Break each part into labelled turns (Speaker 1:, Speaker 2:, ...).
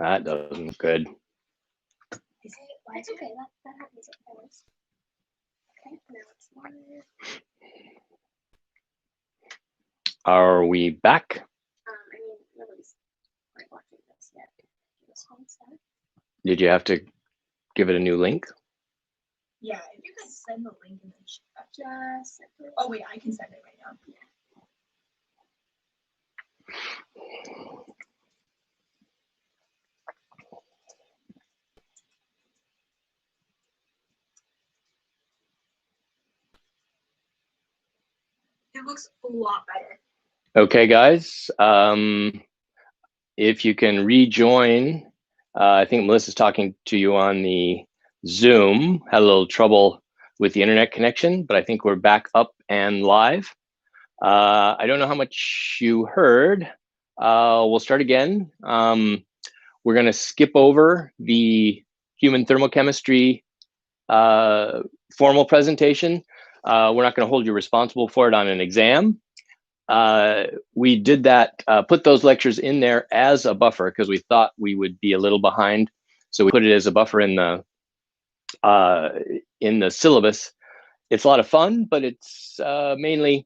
Speaker 1: That doesn't look good.
Speaker 2: Is it? Well, it's okay. That happens at first. Okay, now it's live.
Speaker 1: Are we back?
Speaker 2: I mean, nobody's quite watching this yet. This one set.
Speaker 1: Did you have to give it a new link?
Speaker 3: Yeah, if you could send the link in the chat. Just send it. Oh wait, I can send it right now. Yeah. It looks a lot better.
Speaker 1: Okay, guys. If you can rejoin, I think Melissa's talking to you on the Zoom. Had a little trouble with the internet connection, but I think we're back up and live. I don't know how much you heard. We'll start again. We're going to skip over the human thermochemistry formal presentation. We're not going to hold you responsible for it on an exam. We did that, put those lectures in there as a buffer because we thought we would be a little behind. So we put it as a buffer in the syllabus. It's a lot of fun, but it's mainly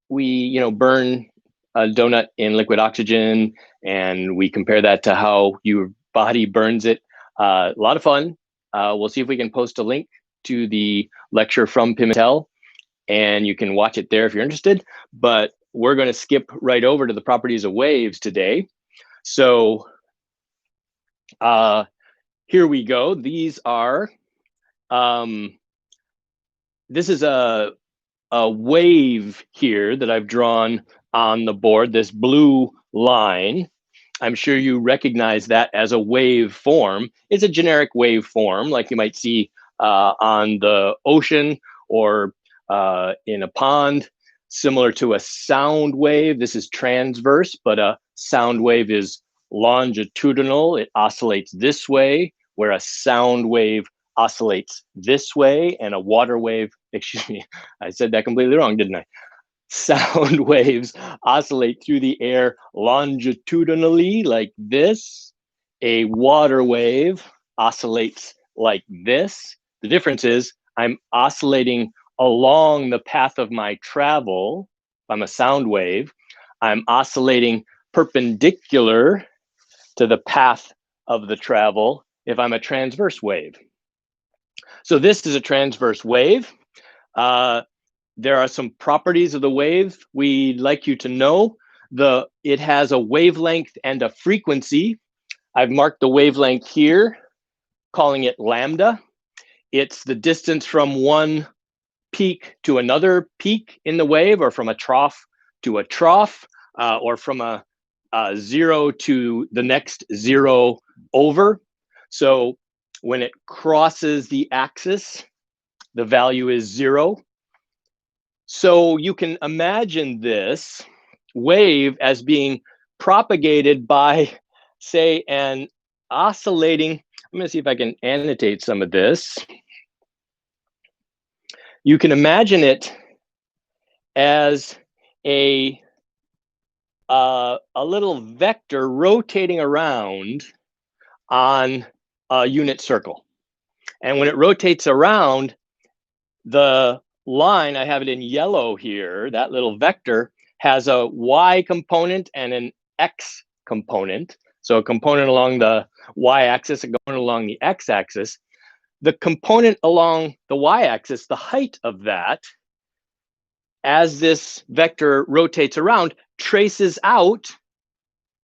Speaker 1: we burn a donut in liquid oxygen and we compare that to how your body burns it. A lot of fun. We'll see if we can post a link to the lecture from Pimentel and you can watch it there if you're interested, but we're going to skip right over to the properties of waves today. So here we go. These are, this is a wave here that I've drawn on the board, this blue line. I'm sure you recognize that as a wave form. It's a generic wave form like you might see on the ocean or in a pond, similar to a sound wave. This is transverse, but a sound wave is longitudinal. It oscillates this way, where a sound wave oscillates this way, and a water wave, excuse me, I said that completely wrong, didn't I? Sound waves oscillate through the air longitudinally like this. A water wave oscillates like this. The difference is I'm oscillating along the path of my travel. If I'm a sound wave, I'm oscillating perpendicular to the path of the travel if I'm a transverse wave. So this is a transverse wave. There are some properties of the wave we'd like you to know. It has a wavelength and a frequency. I've marked the wavelength here, calling it lambda. It's the distance from one peak to another peak in the wave, or from a trough to a trough, or from a zero to the next zero over. So when it crosses the axis, the value is 0. So you can imagine this wave as being propagated by, say, an oscillating, I'm going to see if I can annotate some of this. You can imagine it as a little vector rotating around on a unit circle. And when it rotates around, the line, I have it in yellow here, that little vector has a y component and an x component. So a component along the y-axis, a component along the x-axis. The component along the y-axis, the height of that, as this vector rotates around, traces out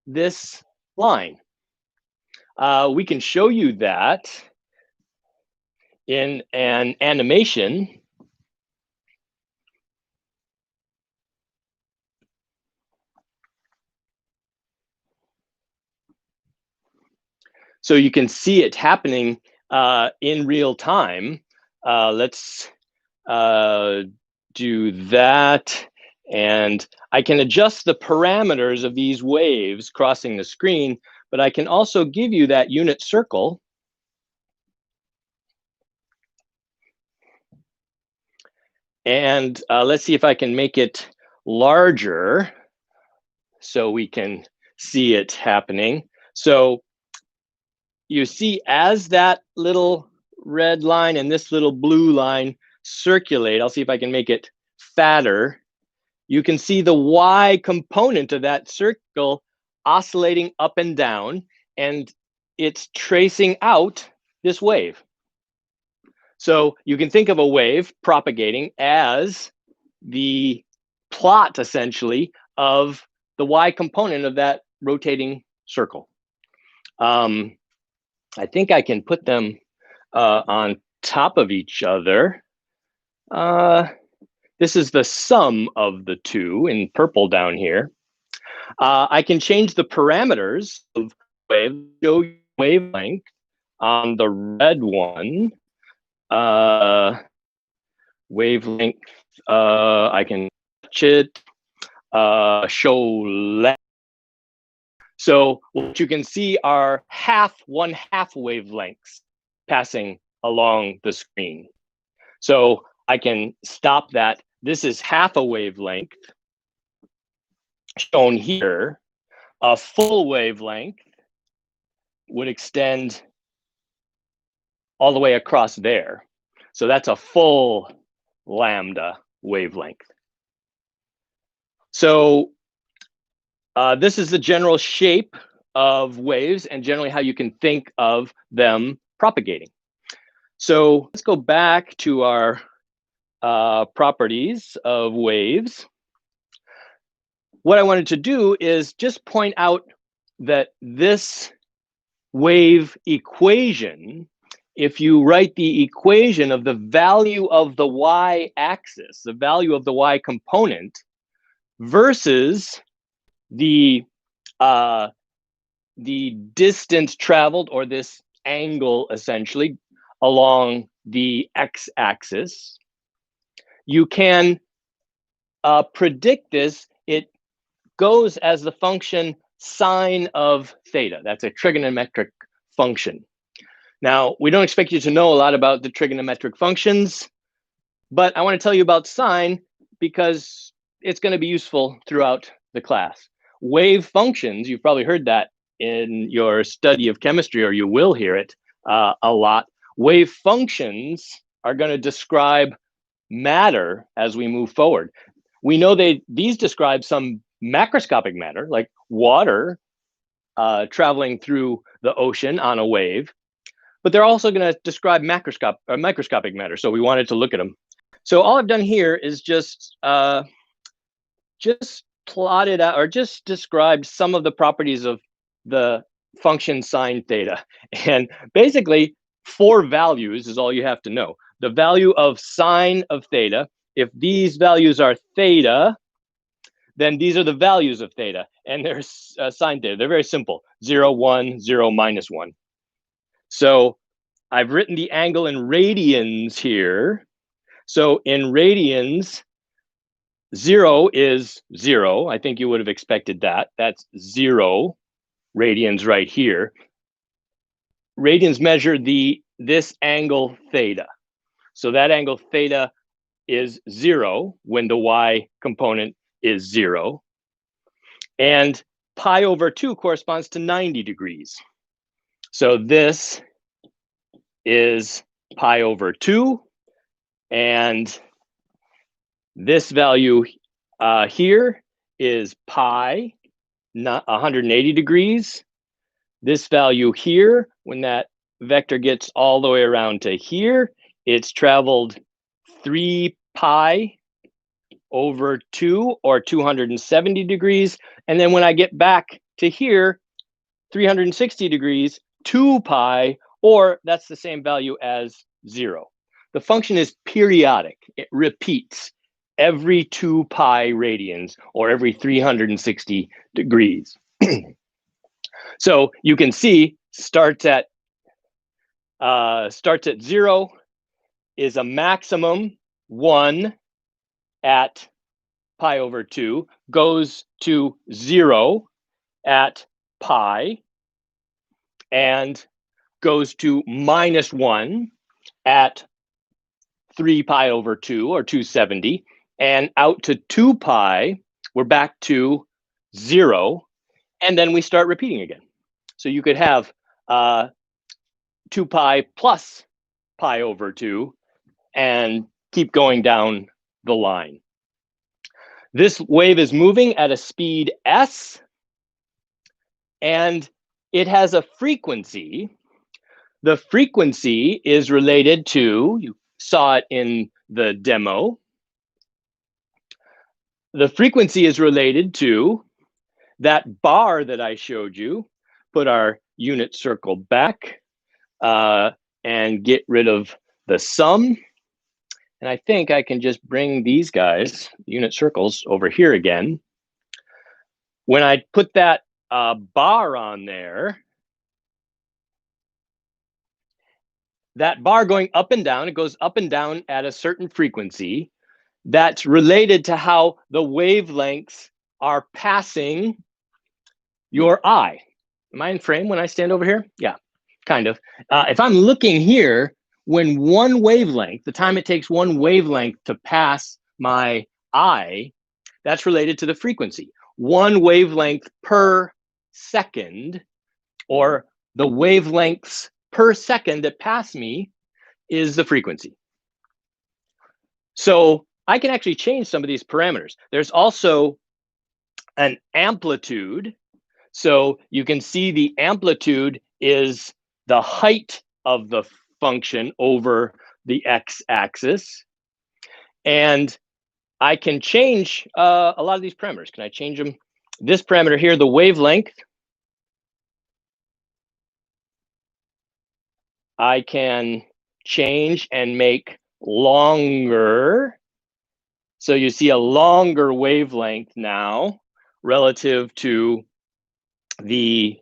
Speaker 1: this line. We can show you that in an animation. So you can see it happening in real time. Let's do that. And I can adjust the parameters of these waves crossing the screen, but I can also give you that unit circle. And let's see if I can make it larger so we can see it happening. So you see as that little red line and this little blue line circulate, I'll see if I can make it fatter. You can see the y component of that circle oscillating up and down, and it's tracing out this wave. So you can think of a wave propagating as the plot, essentially, of the y component of that rotating circle. I think I can put them on top of each other. This is the sum of the two in purple down here. I can change the parameters of wave, show wavelength on the red one. Wavelength, I can touch it, show length. So what you can see are one half wavelengths passing along the screen. So I can stop that. This is half a wavelength shown here. A full wavelength would extend all the way across there. So that's a full lambda wavelength. So this is the general shape of waves and generally how you can think of them propagating. So let's go back to our properties of waves. What I wanted to do is just point out that this wave equation, if you write the equation of the value of the y-axis, the value of the y component, versus the distance traveled, or this angle essentially along the x-axis, you can predict this. It goes as the function sine of theta. That's a trigonometric function. Now, we don't expect you to know a lot about the trigonometric functions, but I want to tell you about sine because it's going to be useful throughout the class. Wave functions, you've probably heard that in your study of chemistry, or you will hear it a lot. Wave functions are going to describe matter as we move forward. We know these describe some macroscopic matter, like water traveling through the ocean on a wave, but they're also going to describe microscopic matter. So we wanted to look at them. So all I've done here is just plotted out, or just described some of the properties of the function sine theta. And basically 4 values is all you have to know. The value of sine of theta, if these values are theta, then these are the values of theta, and they're sine theta. They're very simple, 0, 1, 0, minus 1. So I've written the angle in radians here. So in radians, 0 is 0. I think you would have expected that. That's 0 radians right here. Radians measure this angle theta. So that angle theta is 0 when the y component is 0. And pi over 2 corresponds to 90 degrees. So this is pi over 2. And this value here is pi, not 180 degrees. This value here, when that vector gets all the way around to here, it's traveled 3 pi over 2, or 270 degrees. And then when I get back to here, 360 degrees, 2 pi, or that's the same value as 0. The function is periodic. It repeats every 2 pi radians, or every 360 degrees. So you can see starts at 0, is a maximum 1 at pi over 2, goes to 0 at pi, and goes to minus 1 at 3 pi over 2, or 270, and out to 2 pi, we're back to 0, and then we start repeating again. So you could have 2 pi plus pi over 2 and keep going down the line. This wave is moving at a speed s, and it has a frequency. The frequency is related to, you saw it in the demo, the frequency is related to that bar that I showed you. Put our unit circle back and get rid of the sum. And I think I can just bring these guys, unit circles, over here again. When I put that bar on there, that bar going up and down, it goes up and down at a certain frequency. That's related to how the wavelengths are passing your eye. Am I in frame when I stand over here? Yeah, kind of. If I'm looking here, when one wavelength, the time it takes one wavelength to pass my eye, that's related to the frequency. One wavelength per second, or the wavelengths per second that pass me, is the frequency. So I can actually change some of these parameters. There's also an amplitude. So you can see the amplitude is the height of the function over the x-axis. And I can change a lot of these parameters. Can I change them? This parameter here, the wavelength, I can change and make longer. So you see a longer wavelength now relative to the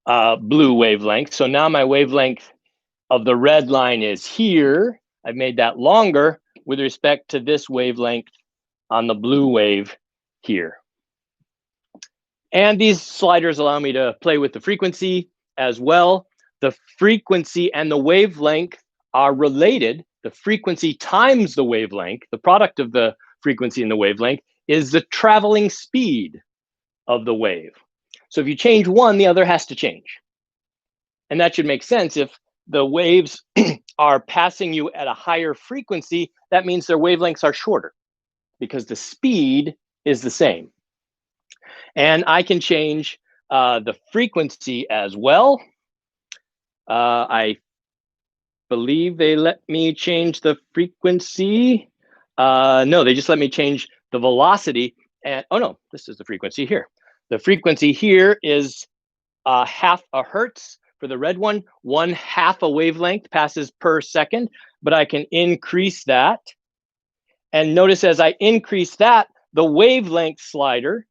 Speaker 1: blue wavelength. So now my wavelength of the red line is here. I've made that longer with respect to this wavelength on the blue wave here. And these sliders allow me to play with the frequency as well. The frequency and the wavelength are related. The frequency times the wavelength, the product of the frequency and the wavelength, is the traveling speed of the wave. So if you change one, the other has to change. And that should make sense. If the waves are passing you at a higher frequency, that means their wavelengths are shorter because the speed is the same. And I can change the frequency as well. I believe they let me change the frequency. No, they just let me change the velocity. And oh no, this is the frequency here. The frequency here is half a hertz for the red one. 1/2 a wavelength passes per second, but I can increase that. And notice as I increase that, the wavelength slider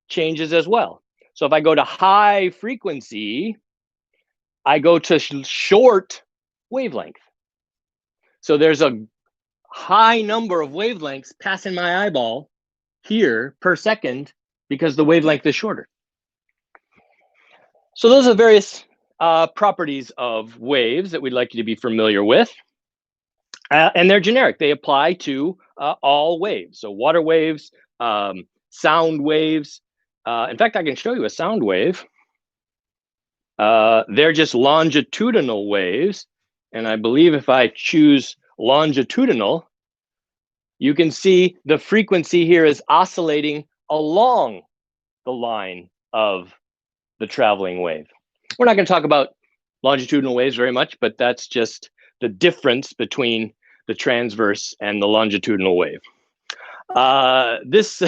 Speaker 1: changes as well. So if I go to high frequency, I go to short wavelength. So there's a high number of wavelengths passing my eyeball here per second because the wavelength is shorter. So those are various properties of waves that we'd like you to be familiar with. And they're generic. They apply to all waves. So water waves, sound waves. In fact, I can show you a sound wave. They're just longitudinal waves. And I believe if I choose longitudinal, you can see the frequency here is oscillating along the line of the traveling wave. We're not going to talk about longitudinal waves very much, but that's just the difference between the transverse and the longitudinal wave. This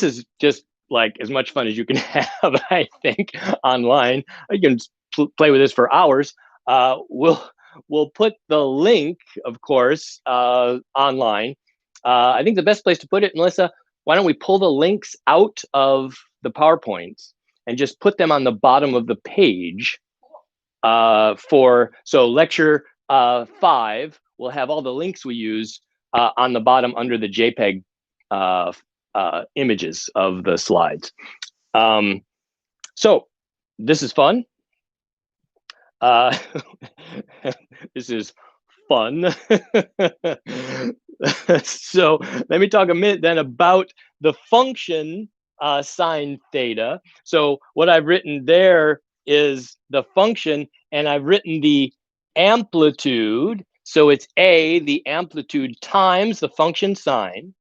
Speaker 1: is just like as much fun as you can have, I think, online. You can play with this for hours. We'll put the link, of course, online. I think the best place to put it, Melissa, why don't we pull the links out of the PowerPoints and just put them on the bottom of the page so lecture 5 will have all the links we use on the bottom under the JPEG images of the slides. So this is fun. This is fun. So let me talk a minute then about the function sine theta. So what I've written there is the function, and I've written the amplitude. So it's A, the amplitude, times the function sine.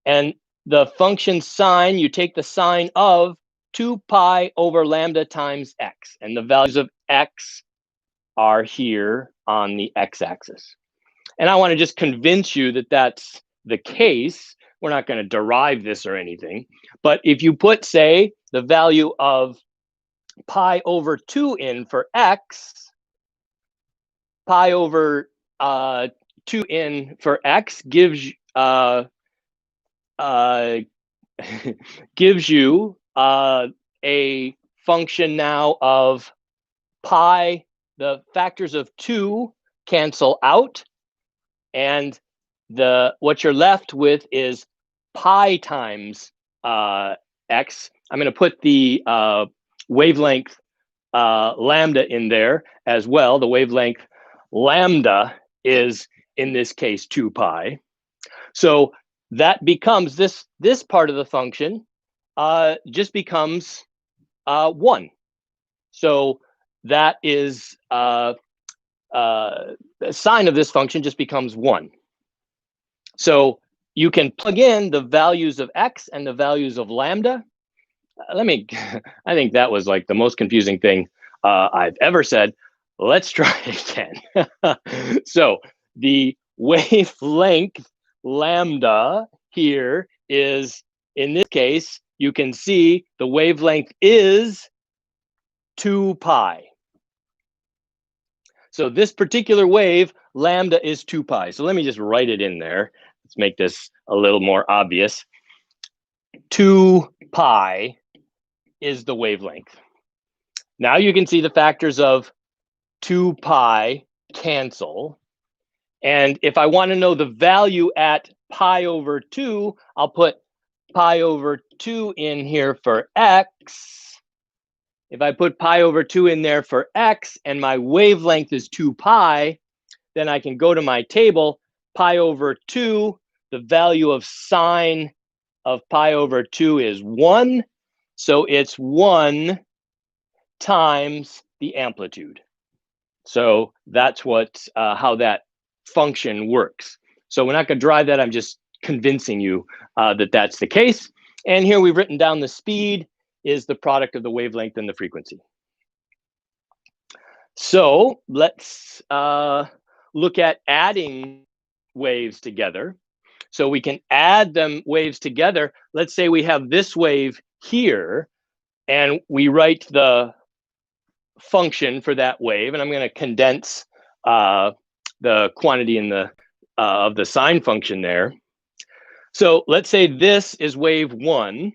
Speaker 1: And the function sine, you take the sine of 2 pi over lambda times x. And the values of x are here on the x-axis. And I want to just convince you that that's the case. We're not going to derive this or anything. But if you put, say, the value of pi over 2 in for x, pi over 2 in for x gives gives you a function now of pi. The factors of 2 cancel out, and what you're left with is pi times x. I'm going to put the wavelength lambda in there as well. The wavelength lambda is, in this case, 2 pi. So that becomes this part of the function just becomes 1. So that is the sine of this function just becomes 1. So you can plug in the values of x and the values of lambda. I think that was like the most confusing thing I've ever said. Let's try again. So the wavelength lambda here is, in this case, you can see the wavelength is 2 pi. So this particular wave, lambda is 2 pi. So let me just write it in there. Let's make this a little more obvious. 2 pi is the wavelength. Now you can see the factors of 2 pi cancel. And if I want to know the value at pi over 2, I'll put pi over 2 in here for x. If I put pi over 2 in there for x and my wavelength is 2 pi, then I can go to my table, pi over 2, the value of sine of pi over 2 is 1. So it's 1 times the amplitude. So that's what how that function works. So we're not going to drive that. I'm just convincing you that that's the case. And here we've written down the speed is the product of the wavelength and the frequency. So let's look at adding waves together. So we can add them waves together. Let's say we have this wave here, and we write the function for that wave, and I'm going to condense the quantity in the of the sine function there. So let's say this is wave 1.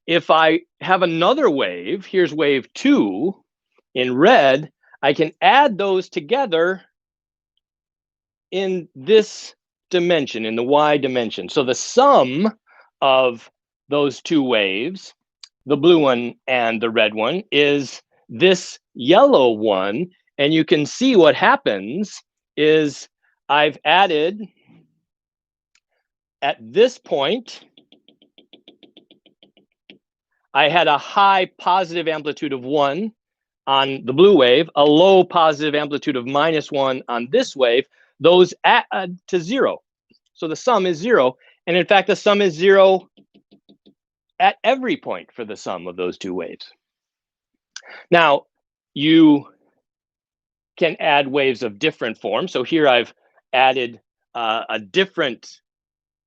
Speaker 1: If I have another wave, here's wave 2 in red, I can add those together in this dimension, in the y dimension. So the sum of those two waves, the blue one and the red one, is this yellow one. And you can see what happens is I've added at this point, I had a high positive amplitude of 1 on the blue wave, a low positive amplitude of -1 on this wave. Those add to 0. So the sum is 0. And in fact, the sum is 0 at every point for the sum of those two waves. Now, you can add waves of different forms. So here I've added a different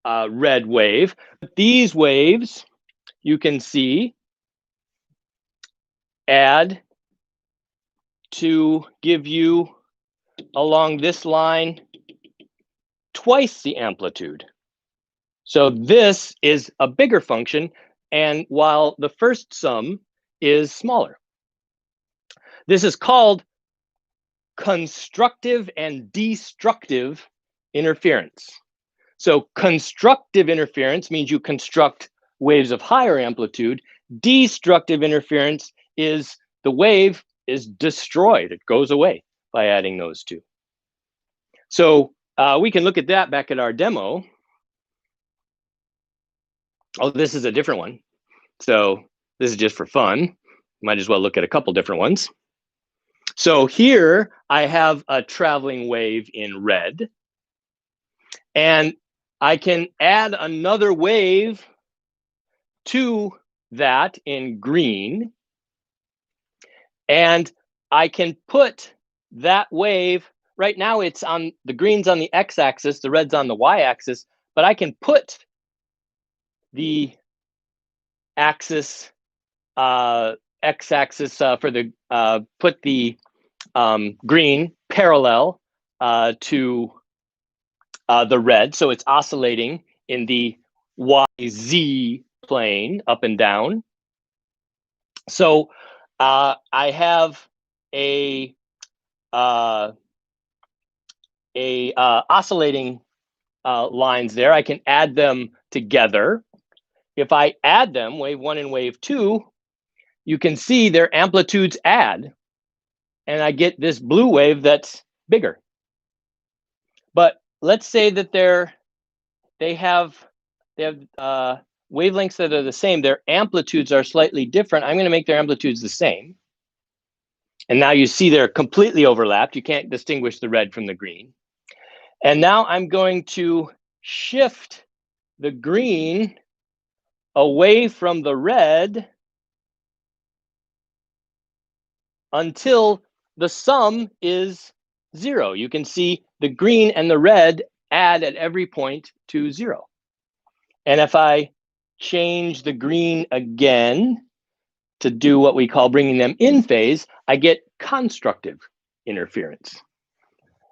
Speaker 1: red wave. These waves, you can see, add to give you along this line twice the amplitude. So this is a bigger function, and while the first sum is smaller. This is called constructive and destructive interference. So constructive interference means you construct waves of higher amplitude. Destructive interference is the wave is destroyed. It goes away by adding those two. So we can look at that back at our demo. Oh, this is a different one. So this is just for fun. Might as well look at a couple different ones. So here I have a traveling wave in red, and I can add another wave to that in green, and I can put that wave, right now it's on, the green's on the x-axis, the red's on the y-axis, but I can put the axis, x-axis for the, put the green parallel to the red, so it's oscillating in the YZ plane up and down. So I have a oscillating lines there. I can add them together. If I add them, wave 1 and wave 2, you can see their amplitudes add, and I get this blue wave that's bigger. But let's say that they have wavelengths that are the same. Their amplitudes are slightly different. I'm going to make their amplitudes the same. And now you see they're completely overlapped. You can't distinguish the red from the green. And now I'm going to shift the green away from the red until the sum is 0. You can see the green and the red add at every point to 0. And if I change the green again to do what we call bringing them in phase, I get constructive interference.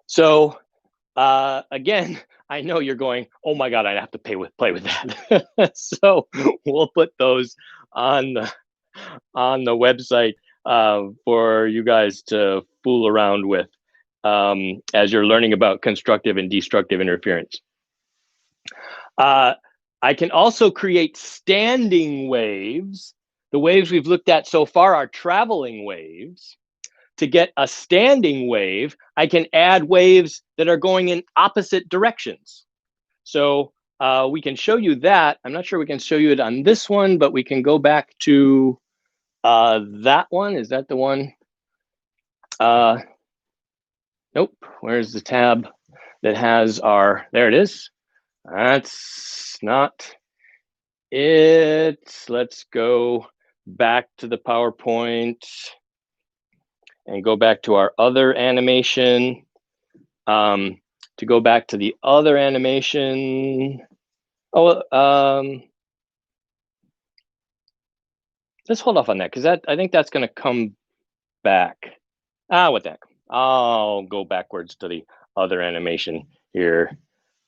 Speaker 1: So again, I know you're going, oh my God, I'd have to play with that. So we'll put those on the website for you guys to fool around with as you're learning about constructive and destructive interference. I can also create standing waves. The waves we've looked at so far are traveling waves. To get a standing wave, I can add waves that are going in opposite directions. So we can show you that. I'm not sure we can show you it on this one, but we can go back to that one. Is that the one? Nope. Where's the tab that has our, there it is. That's not it. Let's go back to the PowerPoint and go back to our other animation. To go back to the other animation. Oh, let's hold off on that because I think that's going to come back. What the heck? I'll go backwards to the other animation here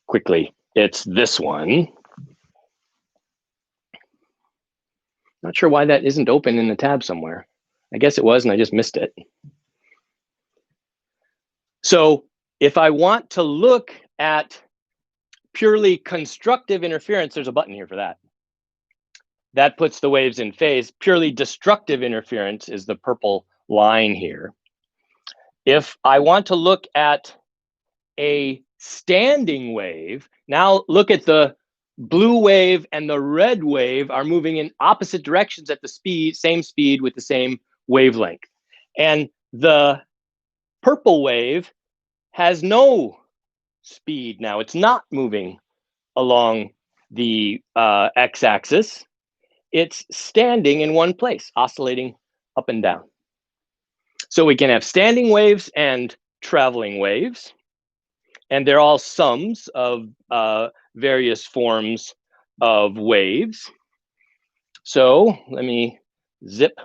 Speaker 1: quickly. It's this one. Not sure why that isn't open in the tab somewhere. I guess it was and I just missed it. So if I want to look at purely constructive interference, there's a button here for that. That puts the waves in phase. Purely destructive interference is the purple line here. If I want to look at a standing wave, now look at the blue wave and the red wave are moving in opposite directions at the same speed with the same wavelength. And the purple wave has no speed now. It's not moving along the x-axis. It's standing in one place, oscillating up and down. So we can have standing waves and traveling waves, and they're all sums of various forms of waves. So let me zip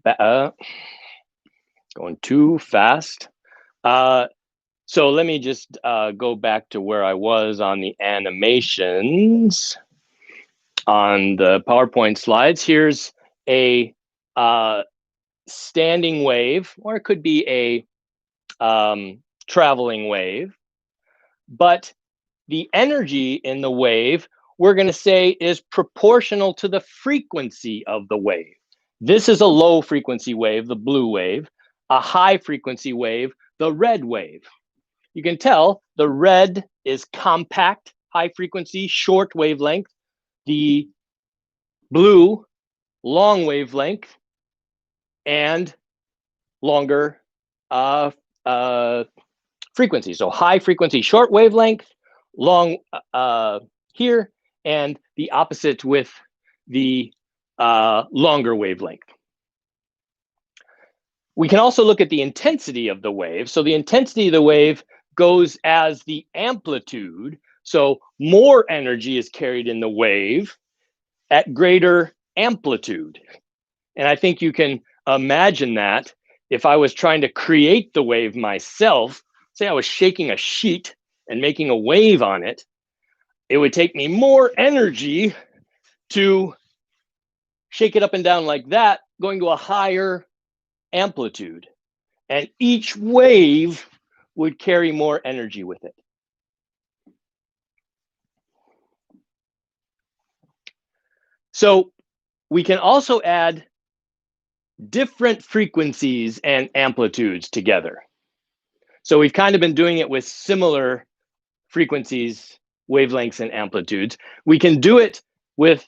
Speaker 1: back, going too fast. So let me just go back to where I was on the animations on the PowerPoint slides. Here's a standing wave, or it could be a traveling wave. But the energy in the wave, we're going to say, is proportional to the frequency of the wave. This is a low frequency wave, the blue wave, a high frequency wave, the red wave. You can tell the red is compact, high frequency, short wavelength. The blue, long wavelength. and longer frequency. So high frequency, short wavelength, long here, and the opposite with the longer wavelength. We can also look at the intensity of the wave. So the intensity of the wave goes as the amplitude. So more energy is carried in the wave at greater amplitude. And I think you can imagine that if I was trying to create the wave myself, say I was shaking a sheet and making a wave on it, it would take me more energy to shake it up and down like that, going to a higher amplitude. And each wave would carry more energy with it. So we can also add different frequencies and amplitudes together. So we've kind of been doing it with similar frequencies, wavelengths, and amplitudes. We can do it with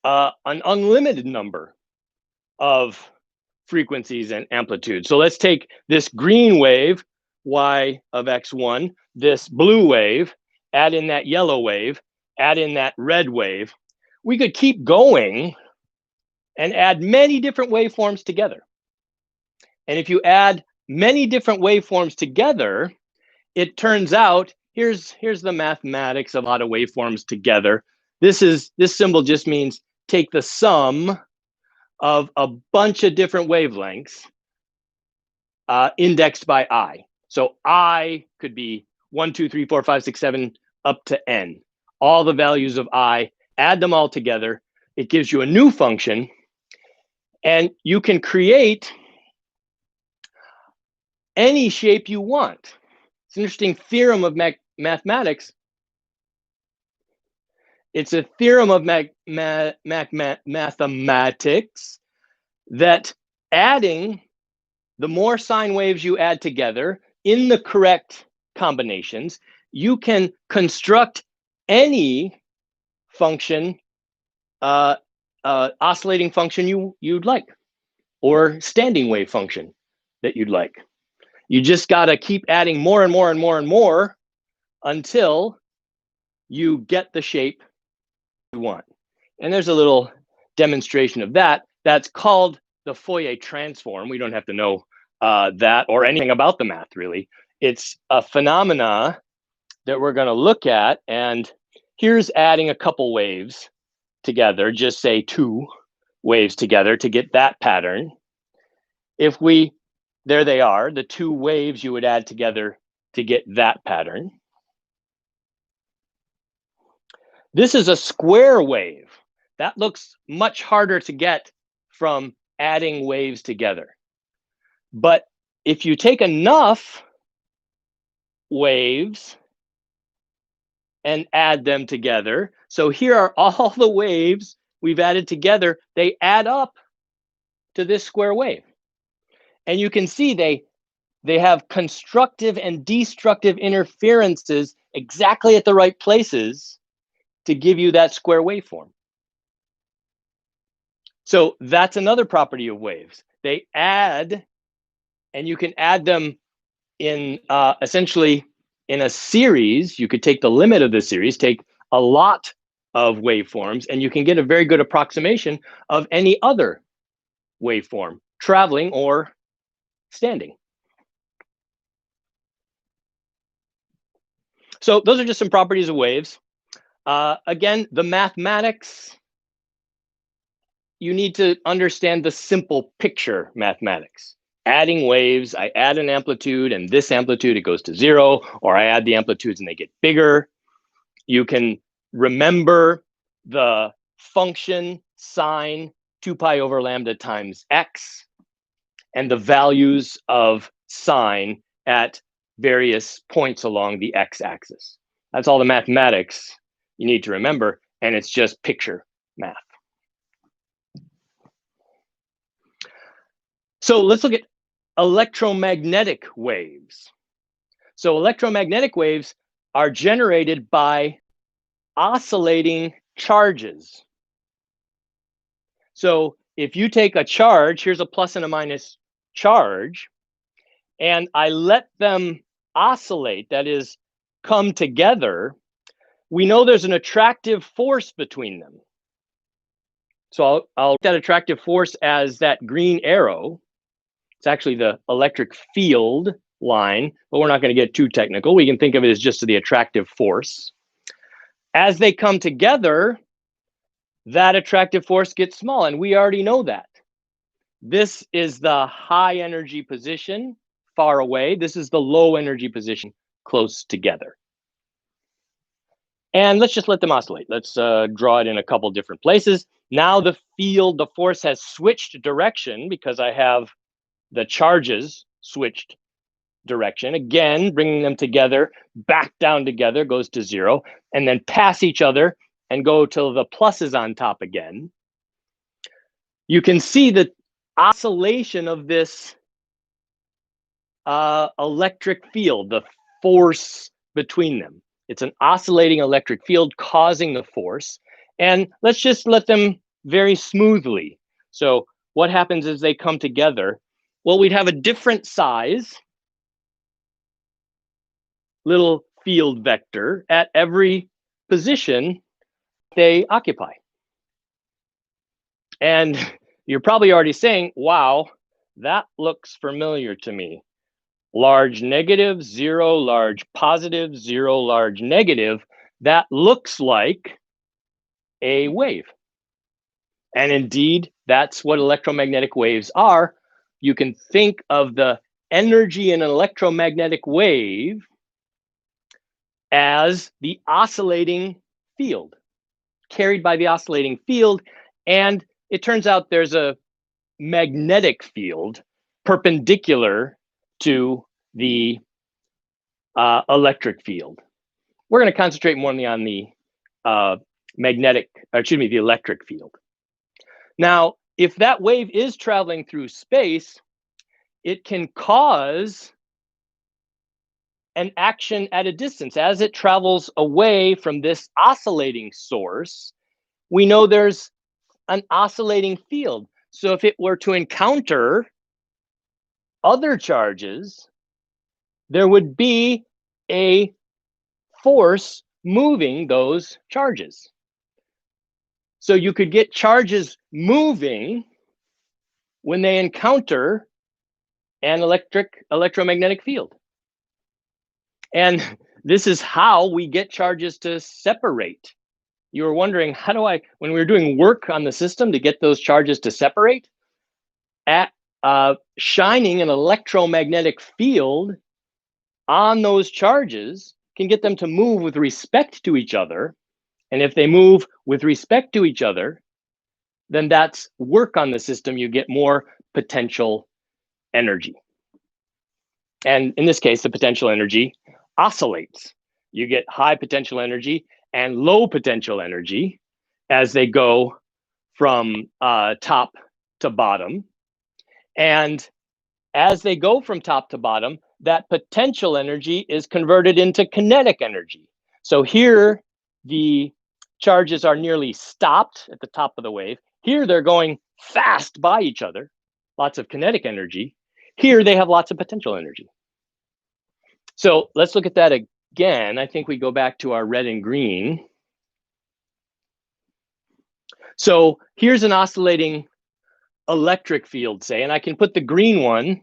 Speaker 1: an unlimited number of frequencies and amplitudes. So let's take this green wave, y of x1, this blue wave, add in that yellow wave, add in that red wave. We could keep going and add many different waveforms together. And if you add many different waveforms together, it turns out, here's the mathematics of how to waveforms together. This symbol just means take the sum of a bunch of different wavelengths indexed by I. So I could be 1, 2, 3, 4, 5, 6, 7, up to n. All the values of I, add them all together. It gives you a new function. And you can create any shape you want. It's an interesting theorem of mathematics. It's a theorem of mathematics that adding the more sine waves you add together in the correct combinations, you can construct any function, oscillating function you'd like, or standing wave function that you'd like. You just got to keep adding more and more and more and more until you get the shape you want. And there's a little demonstration of that. That's called the Fourier transform. We don't have to know that or anything about the math, really. It's a phenomena that we're going to look at. And here's adding a couple waves together, just say 2 waves together to get that pattern. If we, there they are, the 2 waves you would add together to get that pattern. This is a square wave. That looks much harder to get from adding waves together. But if you take enough waves and add them together, so here are all the waves we've added together, they add up to this square wave. And you can see they have constructive and destructive interferences exactly at the right places to give you that square waveform. So that's another property of waves. They add, and you can add them in essentially in a series. You could take the limit of the series, take a lot of waveforms, and you can get a very good approximation of any other waveform, traveling or standing. So those are just some properties of waves. Again, the mathematics, you need to understand the simple picture mathematics. Adding waves, I add an amplitude, and this amplitude, it goes to 0, or I add the amplitudes and they get bigger. You can remember the function sine 2 pi over lambda times x, and the values of sine at various points along the x-axis. That's all the mathematics you need to remember, and it's just picture math. So let's look at electromagnetic waves. So electromagnetic waves are generated by oscillating charges. So if you take a charge, here's a plus and a minus charge, and I let them oscillate, that is, come together, we know there's an attractive force between them. So I'll that attractive force as that green arrow. It's actually the electric field line, but we're not going to get too technical. We can think of it as just the attractive force. As they come together, that attractive force gets small, and we already know that. This is the high energy position far away. This is the low energy position close together. And let's just let them oscillate. Let's draw it in a couple different places. Now the field, the force has switched direction because I have the charges switched direction. Again, bringing them together, back down together, goes to 0, and then pass each other and go till the plus is on top again. You can see the oscillation of this electric field, the force between them. It's an oscillating electric field causing the force. And let's just let them very smoothly. So what happens is they come together. Well, we'd have a different size little field vector at every position they occupy. And you're probably already saying, wow, that looks familiar to me. Large negative, 0, large positive, 0, large negative. That looks like a wave. And indeed, that's what electromagnetic waves are. You can think of the energy in an electromagnetic wave as the oscillating field, carried by the oscillating field. And it turns out there's a magnetic field perpendicular to the electric field. We're going to concentrate more on the the electric field. Now, if that wave is traveling through space, it can cause an action at a distance. As it travels away from this oscillating source, we know there's an oscillating field. So if it were to encounter other charges, there would be a force moving those charges. So you could get charges moving when they encounter an electromagnetic field. And this is how we get charges to separate. You were wondering, how do I, when we were doing work on the system to get those charges to separate, shining an electromagnetic field on those charges can get them to move with respect to each other. And if they move with respect to each other, then that's work on the system. You get more potential energy. And in this case, the potential energy oscillates. You get high potential energy and low potential energy as they go from top to bottom. And as they go from top to bottom, that potential energy is converted into kinetic energy. So here, the charges are nearly stopped at the top of the wave. Here, they're going fast by each other, lots of kinetic energy. Here, they have lots of potential energy. So let's look at that again. I think we go back to our red and green. So here's an oscillating electric field, say, and I can put the green one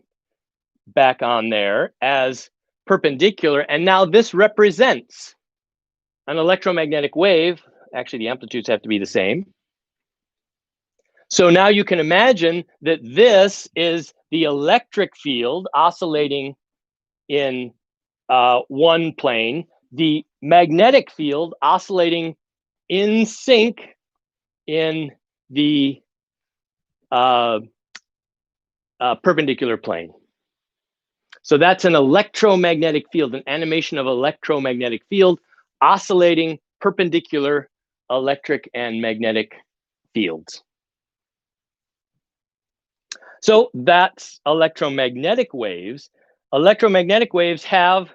Speaker 1: back on there as perpendicular. And now this represents an electromagnetic wave. Actually, the amplitudes have to be the same. So now you can imagine that this is the electric field oscillating in one plane, the magnetic field oscillating in sync in the perpendicular plane. So that's an electromagnetic field, an animation of electromagnetic field oscillating perpendicular electric and magnetic fields. So that's electromagnetic waves. Electromagnetic waves have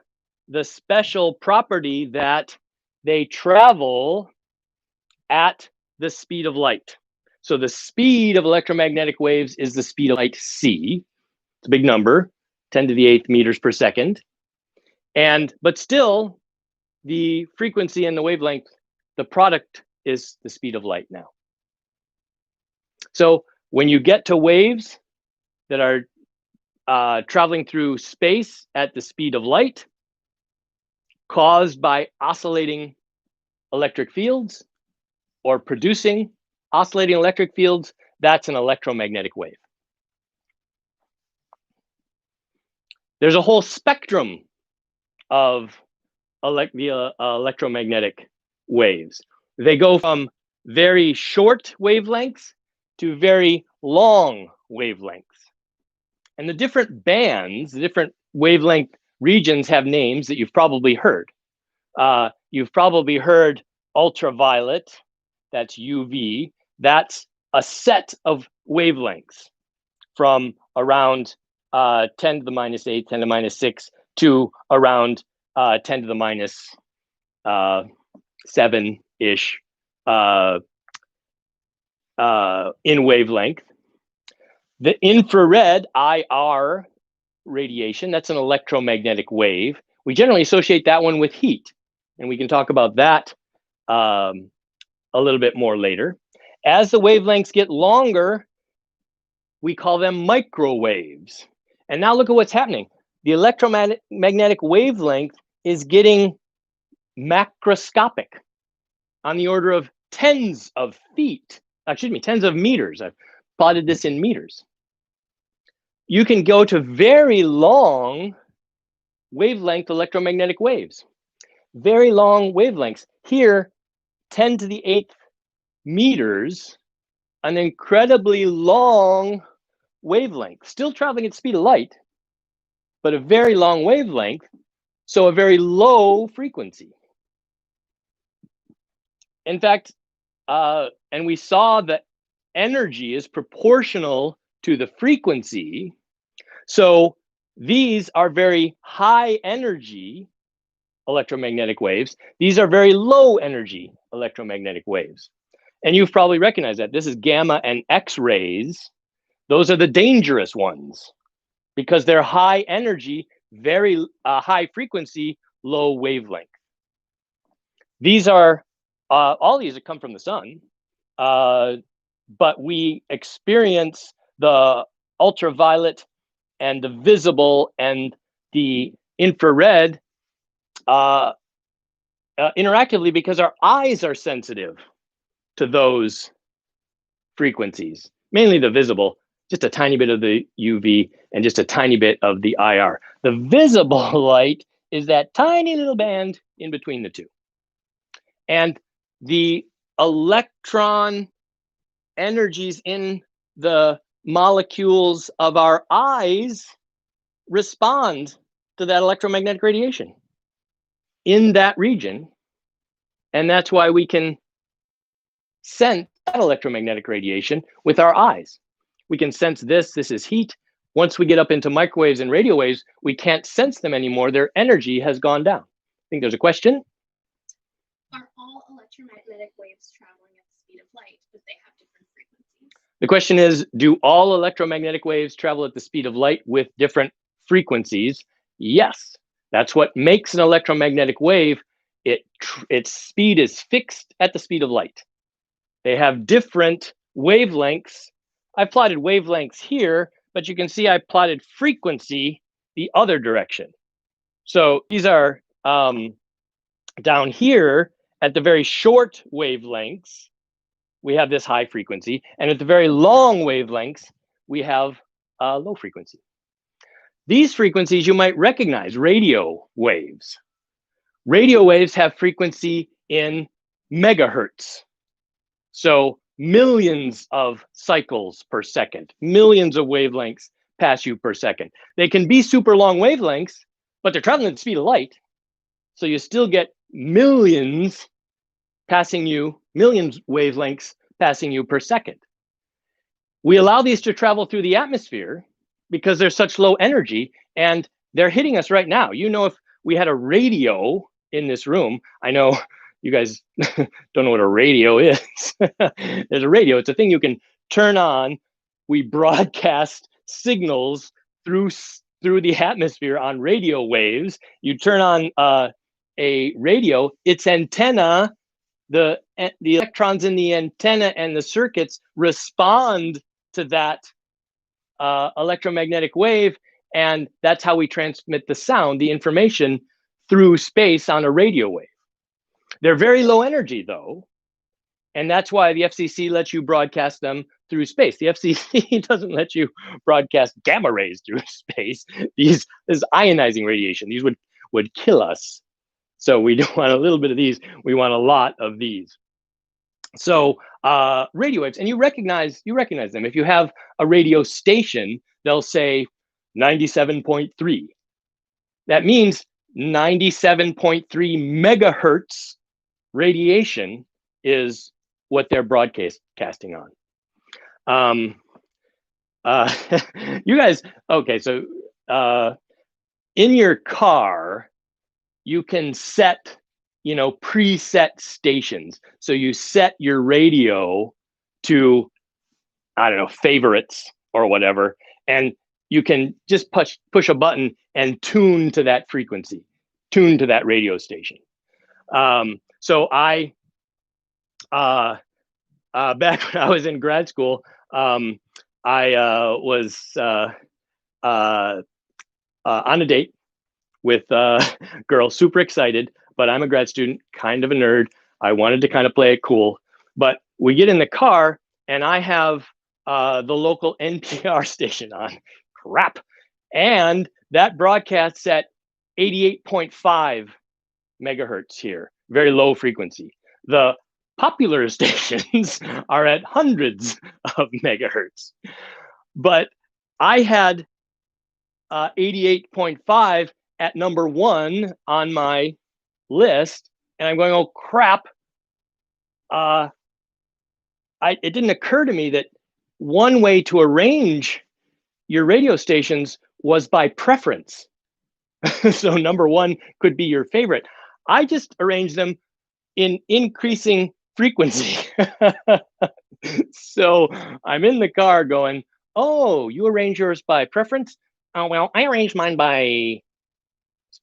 Speaker 1: the special property that they travel at the speed of light. So the speed of electromagnetic waves is the speed of light, c. It's a big number, 10 to the 8th meters per second. But still, the frequency and the wavelength, the product is the speed of light now. So when you get to waves that are traveling through space at the speed of light, caused by oscillating electric fields or producing oscillating electric fields, that's an electromagnetic wave. There's a whole spectrum of electromagnetic waves. They go from very short wavelengths to very long wavelengths. And the different bands, the different wavelength regions have names that you've probably heard. You've probably heard ultraviolet, that's UV. That's a set of wavelengths from around 10 to the minus 8, 10 to the minus 6 to around 10 to the minus 7-ish in wavelength. The infrared, IR radiation, that's an electromagnetic wave. We generally associate that one with heat, and we can talk about that a little bit more later. As the wavelengths get longer, we call them microwaves. And now look at what's happening. The electromagnetic wavelength is getting macroscopic on the order of tens of meters. I've plotted this in meters. You can go to very long wavelength electromagnetic waves. Very long wavelengths. Here, 10 to the 8th meters, an incredibly long wavelength, still traveling at the speed of light, but a very long wavelength, so a very low frequency. In fact, and we saw that energy is proportional to the frequency. So these are very high energy electromagnetic waves. These are very low energy electromagnetic waves. And you've probably recognized that. This is gamma and X-rays. Those are the dangerous ones because they're high energy, very high frequency, low wavelength. These are, all these have come from the sun, but we experience the ultraviolet and the visible and the infrared interactively because our eyes are sensitive to those frequencies, mainly the visible, just a tiny bit of the UV and just a tiny bit of the IR. The visible light is that tiny little band in between the two. And the electron energies in the molecules of our eyes respond to that electromagnetic radiation in that region. And that's why we can sense that electromagnetic radiation with our eyes. We can sense this is heat. Once we get up into microwaves and radio waves, we can't sense them anymore. Their energy has gone down. I think there's a question.
Speaker 2: Are all electromagnetic waves traveling at the speed of light, but they have different frequencies?
Speaker 1: The question is, do all electromagnetic waves travel at the speed of light with different frequencies? Yes. That's what makes an electromagnetic wave. Its speed is fixed at the speed of light. They have different wavelengths. I plotted wavelengths here, but you can see I plotted frequency the other direction. So these are down here at the very short wavelengths, we have this high frequency. And at the very long wavelengths, we have low frequency. These frequencies you might recognize, radio waves. Radio waves have frequency in megahertz. So millions of cycles per second, millions of wavelengths pass you per second. They can be super long wavelengths, but they're traveling at the speed of light. So you still get millions wavelengths passing you per second. We allow these to travel through the atmosphere because they're such low energy and they're hitting us right now. You know, if we had a radio in this room, I know you guys don't know what a radio is. There's a radio. It's a thing you can turn on. We broadcast signals through the atmosphere on radio waves. You turn on a radio, its antenna, the electrons in the antenna and the circuits respond to that electromagnetic wave, and that's how we transmit the sound, the information, through space on a radio wave. They're very low energy though, and that's why the FCC lets you broadcast them through space. The FCC doesn't let you broadcast gamma rays through space. This is ionizing radiation. These would kill us. So we don't want a little bit of these. We want a lot of these. So radio waves, and you recognize them. If you have a radio station, they'll say 97.3. That means 97.3 megahertz radiation is what they're broadcasting on. You guys, okay, so in your car, you can set, preset stations. So you set your radio to, I don't know, favorites or whatever, and you can just push a button and tune to that frequency, tune to that radio station. So I, back when I was in grad school, I was on a date with a girl, super excited, but I'm a grad student, kind of a nerd. I wanted to kind of play it cool, but we get in the car and I have the local NPR station on. Crap. And that broadcasts at 88.5 megahertz here, very low frequency. The popular stations are at hundreds of megahertz. But I had 88.5 at number 1 on my list, and I'm going, oh crap. It didn't occur to me that one way to arrange your radio stations was by preference. So number 1 could be your favorite. I just arranged them in increasing frequency. So I'm in the car going, oh, you arrange yours by preference? Oh, well, I arranged mine by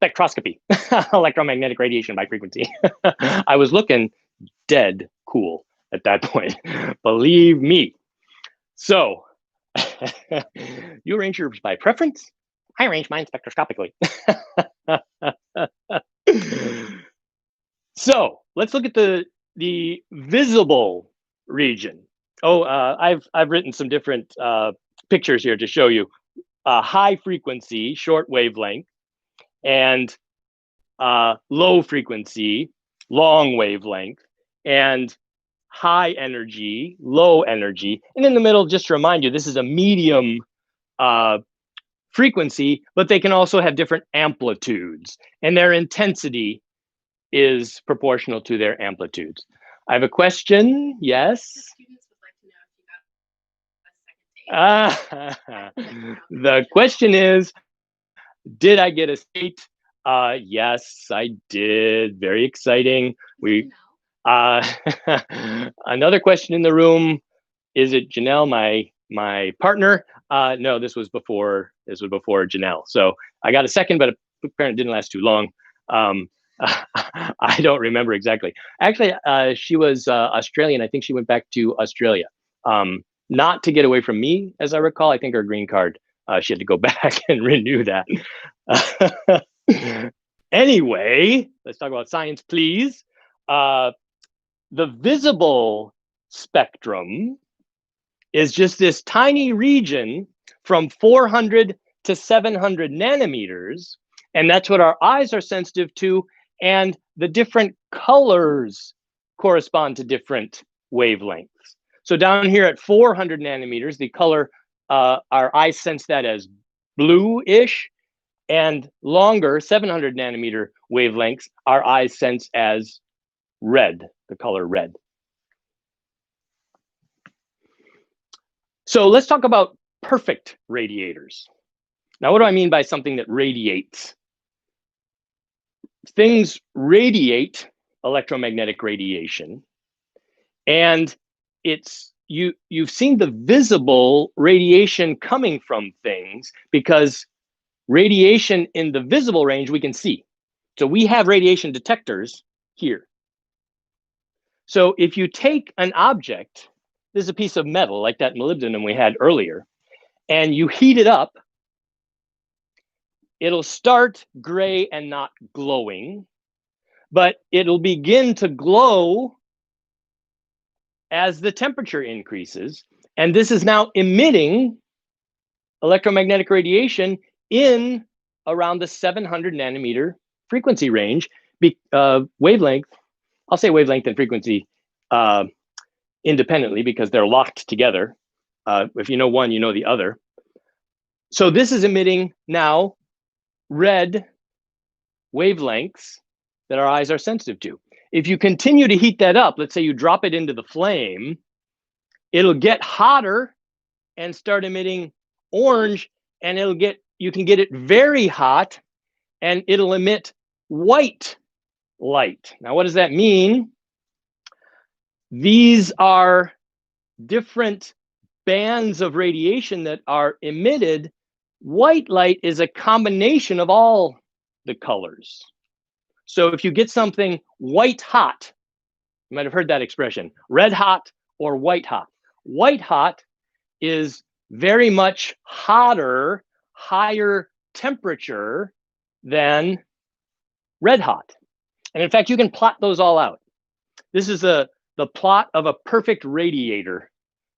Speaker 1: spectroscopy, electromagnetic radiation by frequency. I was looking dead cool at that point, believe me. So you arrange yours by preference? I arrange mine spectroscopically. So let's look at the visible region. Oh, I've written some different pictures here to show you high frequency, short wavelength, and low frequency, long wavelength, and high energy, low energy. And in the middle, just to remind you, this is a medium frequency, but they can also have different amplitudes, and their intensity is proportional to their amplitudes. I have a question. Yes?
Speaker 3: The students would like to know if you got a second date.
Speaker 1: The question is, did I get a date? Yes, I did. Very exciting. Another question in the room. Is it Janelle, my partner? No, this was before Janelle. So I got a second, but apparently it didn't last too long. I don't remember exactly. Actually, she was Australian. I think she went back to Australia, not to get away from me, as I recall. I think her green card, she had to go back and renew that. Anyway, let's talk about science, please. The visible spectrum is just this tiny region from 400 to 700 nanometers, and that's what our eyes are sensitive to. And the different colors correspond to different wavelengths. So down here at 400 nanometers, the color, our eyes sense that as blue-ish, and longer, 700 nanometer wavelengths, our eyes sense as red, the color red. So let's talk about perfect radiators. Now, what do I mean by something that radiates? Things radiate electromagnetic radiation. And you've seen the visible radiation coming from things, because radiation in the visible range we can see. So we have radiation detectors here. So if you take an object, this is a piece of metal like that molybdenum we had earlier, and you heat it up, it'll start gray and not glowing, but it'll begin to glow as the temperature increases. And this is now emitting electromagnetic radiation in around the 700 nanometer frequency range, wavelength. I'll say wavelength and frequency independently because they're locked together. If you know one, you know the other. So this is emitting now red wavelengths that our eyes are sensitive to. If you continue to heat that up, let's say you drop it into the flame, it'll get hotter and start emitting orange, and you can get it very hot and it'll emit white light. Now, what does that mean? These are different bands of radiation that are emitted. White light is a combination of all the colors. So if you get something white hot, you might have heard that expression, red hot or white hot. White hot is very much hotter, higher temperature than red hot. And in fact, you can plot those all out. This is the plot of a perfect radiator,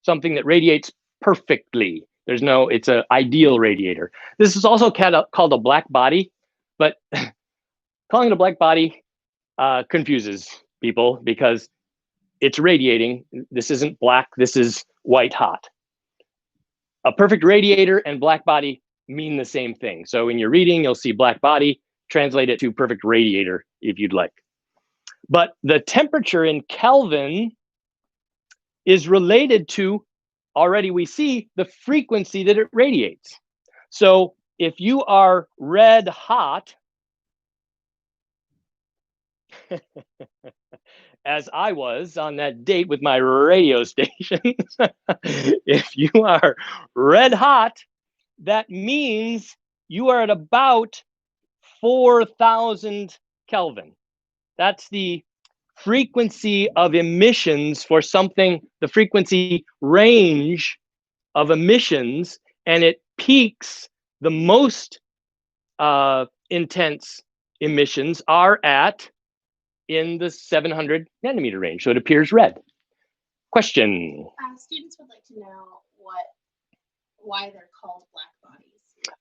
Speaker 1: something that radiates perfectly. It's an ideal radiator. This is also called a black body, but calling it a black body confuses people because it's radiating. This isn't black, this is white hot. A perfect radiator and black body mean the same thing. So in your reading, you'll see black body, translate it to perfect radiator if you'd like. But the temperature in Kelvin is related to, already we see, the frequency that it radiates. So if you are red hot, as I was on that date with my radio station, if you are red hot, that means you are at about 4,000 Kelvin. That's the frequency of emissions for something, the frequency range of emissions, and it peaks. The most intense emissions are in the 700 nanometer range, so it appears red. Question?
Speaker 2: Students would like to know why they're called black bodies.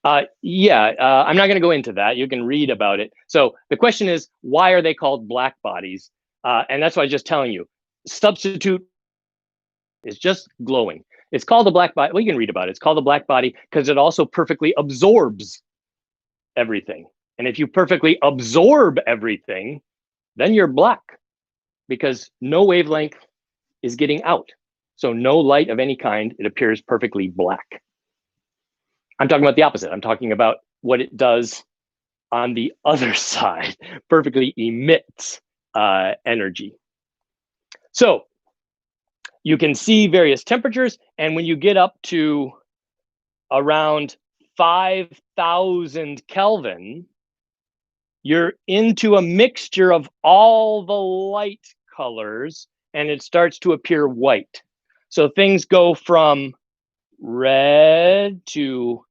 Speaker 1: I'm not going to go into that. You can read about it. So the question is, why are they called black bodies? And that's what I was just telling you. Substitute is just glowing. It's called a black body. Well, you can read about it. It's called a black body because it also perfectly absorbs everything. And if you perfectly absorb everything, then you're black because no wavelength is getting out. So no light of any kind, it appears perfectly black. I'm talking about the opposite. I'm talking about what it does on the other side, perfectly emits energy. So you can see various temperatures, and when you get up to around 5,000 Kelvin, you're into a mixture of all the light colors, and it starts to appear white. So things go from red to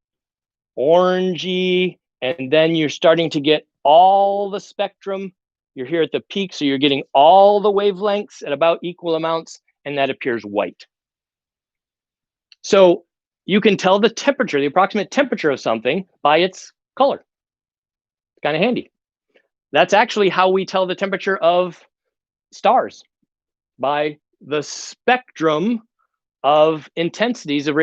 Speaker 1: orangey, and then you're starting to get all the spectrum. You're here at the peak, so you're getting all the wavelengths at about equal amounts, and that appears white. So you can tell the temperature, the approximate temperature of something by its color. It's kind of handy. That's actually how we tell the temperature of stars, by the spectrum of intensities of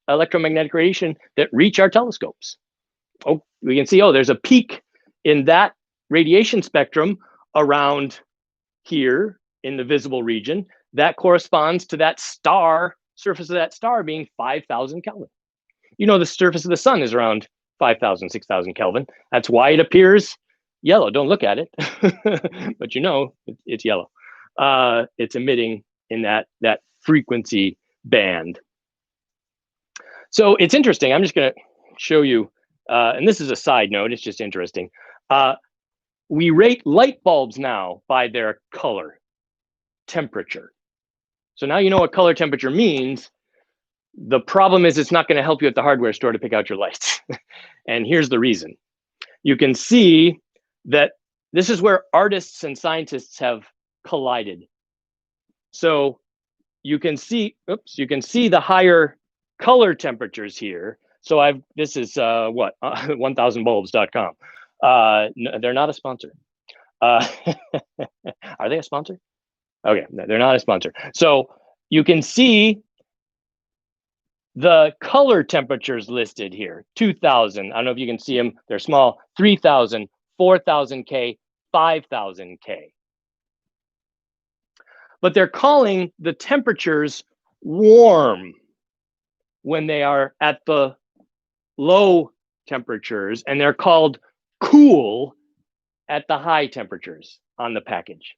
Speaker 1: electromagnetic radiation that reach our telescopes. Oh, we can see, there's a peak in that radiation spectrum around here in the visible region. That corresponds to that star, surface of that star being 5,000 Kelvin. You know, the surface of the sun is around 5,000, 6,000 Kelvin. That's why it appears yellow. Don't look at it, but you know it's yellow. It's emitting in that frequency band. So it's interesting. I'm just going to show you, and this is a side note. It's just interesting. We rate light bulbs now by their color temperature. So now you know what color temperature means. The problem is it's not going to help you at the hardware store to pick out your lights. And here's the reason. You can see that this is where artists and scientists have collided. So you can see, you can see the higher color temperatures here. So this is what, 1000bulbs.com. No, they're not a sponsor. Are they a sponsor? Okay, no, they're not a sponsor. So you can see the color temperatures listed here. 2000, I don't know if you can see them, they're small. 3000, 4000 K, 5000 K. But they're calling the temperatures warm when they are at the low temperatures, and they're called cool at the high temperatures on the package.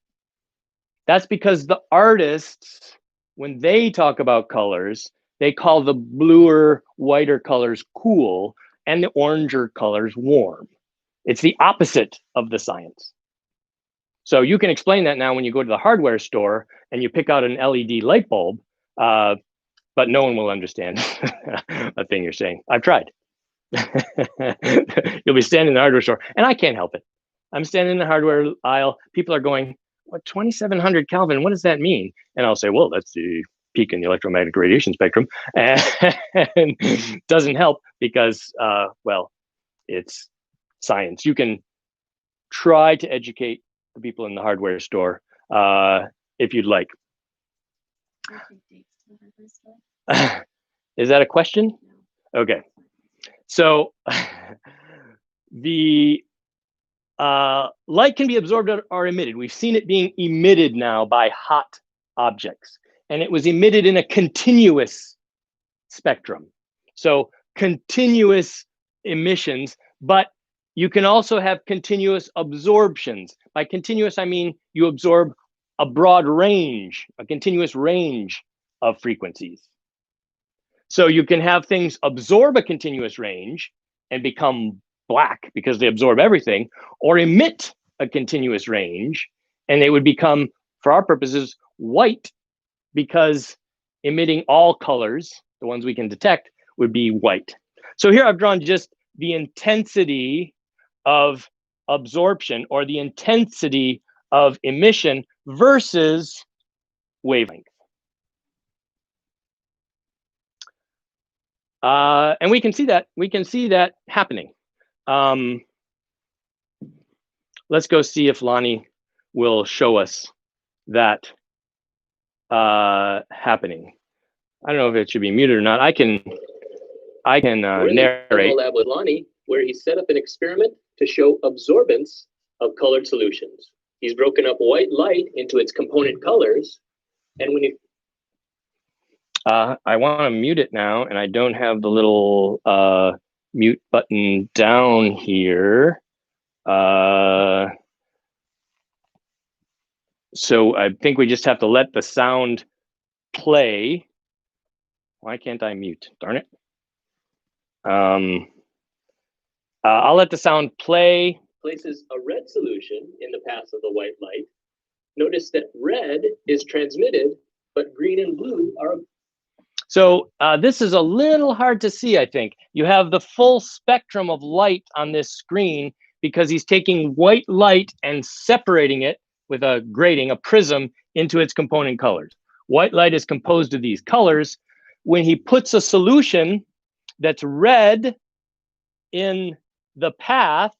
Speaker 1: That's because the artists, when they talk about colors, they call the bluer, whiter colors cool and the oranger colors warm. It's the opposite of the science. So you can explain that now when you go to the hardware store and you pick out an LED light bulb, but no one will understand a thing you're saying. I've tried. You'll be standing in the hardware store, and I can't help it. I'm standing in the hardware aisle. People are going, what, 2700 Kelvin? What does that mean? And I'll say, well, that's the peak in the electromagnetic radiation spectrum. And doesn't help because, well, it's science. You can try to educate the people in the hardware store if you'd like. Is that a question? Okay. So the light can be absorbed or emitted. We've seen it being emitted now by hot objects, and it was emitted in a continuous spectrum. So continuous emissions, but you can also have continuous absorptions. By continuous, I mean you absorb a broad range, a continuous range of frequencies. So you can have things absorb a continuous range and become black because they absorb everything, or emit a continuous range and they would become, for our purposes, white because emitting all colors, the ones we can detect, would be white. So here I've drawn just the intensity of absorption or the intensity of emission versus wavelength. And we can see that happening. Let's go see if Lonnie will show us that happening. I don't know if it should be muted or not. I can narrate. Lab with Lonnie, where he set up an experiment to show absorbance of colored solutions. He's broken up white light into its component colors, and when you I want to mute it now, and I don't have the little mute button down here. So I think we just have to let the sound play. Why can't I mute? Darn it. I'll let the sound play. Places a red solution in the path of the white light. Notice that red is transmitted, but green and blue are. So this is a little hard to see, I think. You have the full spectrum of light on this screen because he's taking white light and separating it with a grating, a prism, into its component colors. White light is composed of these colors. When he puts a solution that's red in the path,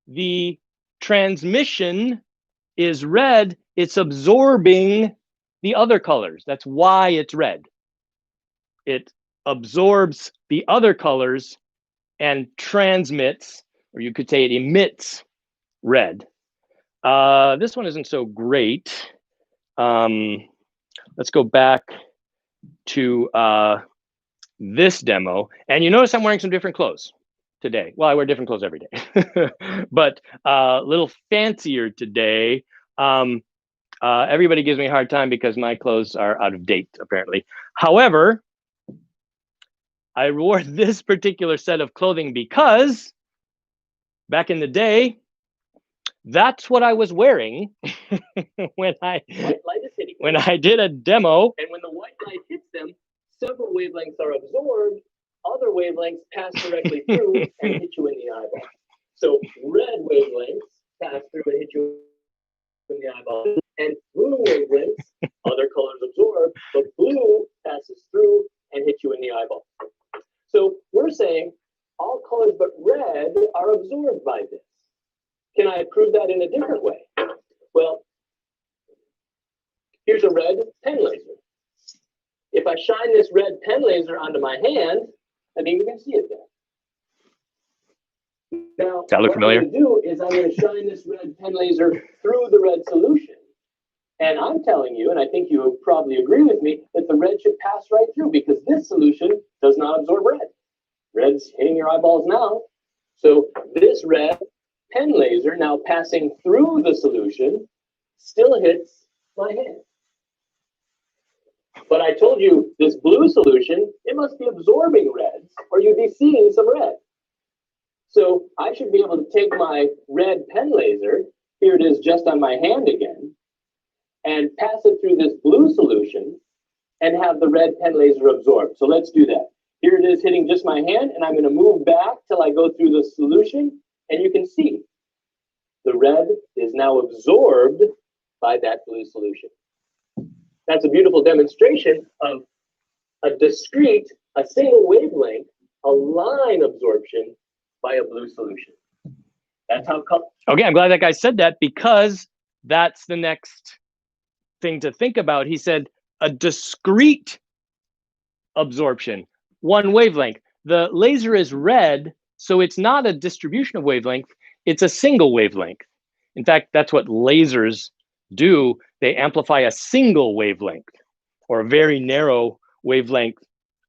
Speaker 1: the transmission is red. It's absorbing the other colors. That's why it's red. It absorbs the other colors and transmits, or you could say it emits red. This one isn't so great. Let's go back to this demo. And you notice I'm wearing some different clothes. today. Well, I wear different clothes every day, but a little fancier today. Everybody gives me a hard time because my clothes are out of date, apparently. However, I wore this particular set of clothing because back in the day, that's what I was wearing when I did a demo. And when the white light hits them, several wavelengths are absorbed, other wavelengths pass directly through and hit you in the eyeball. So red wavelengths pass through and hit you in the eyeball, and blue wavelengths, other colors absorb, but blue passes through and hit you in the eyeball. So we're saying all colors but red are absorbed by this. Can I prove that in a different way? Well, here's a red pen laser. If I shine this red pen laser onto my hand, I think you can see it there. Now, that look familiar?
Speaker 3: What I'm going to do is I'm going to shine this red pen laser through the red solution. And I'm telling you, and I think you would probably agree with me, that the red should pass right through because this solution does not absorb red. Red's hitting your eyeballs now. So this red pen laser now passing through the solution still hits my hand. But I told you this blue solution, it must be absorbing reds or you'd be seeing some red. So I should be able to take my red pen laser, here it is just on my hand again, and pass it through this blue solution and have the red pen laser absorb. So let's do that. Here it is hitting just my hand, and I'm going to move back till I go through the solution, and you can see the red is now absorbed by that blue solution. That's a beautiful demonstration of a discrete, a single wavelength, a line absorption by a blue solution. That's how. Okay, I'm glad that guy said that because that's the next thing to think about. He said a discrete absorption, one wavelength. The laser is red, so it's not a distribution of wavelength, it's a single wavelength. In fact, that's what lasers do. They amplify a single wavelength or a very narrow wavelength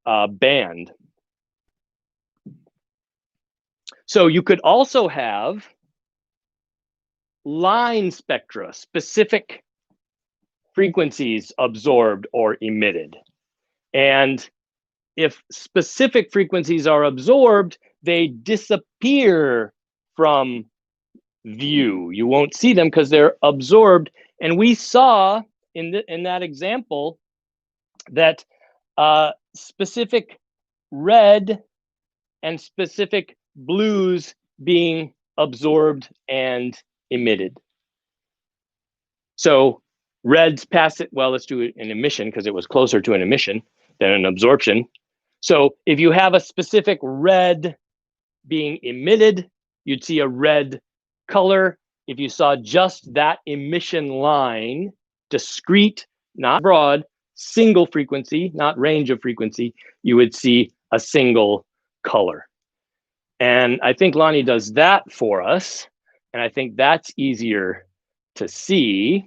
Speaker 3: band. So you could also have line spectra, specific frequencies absorbed or emitted. And if specific frequencies are absorbed, they disappear from view. You won't see them because they're absorbed. And we saw in that example that specific red and specific blues being absorbed and emitted. So reds pass it, well, let's do an emission because it was closer to an emission than an absorption. So if you have a specific red being emitted, you'd see a red color. If you saw just that emission line, discrete, not broad, single frequency, not range of frequency, you would see a single color. And I think Lonnie does that for us. And I think that's easier to see.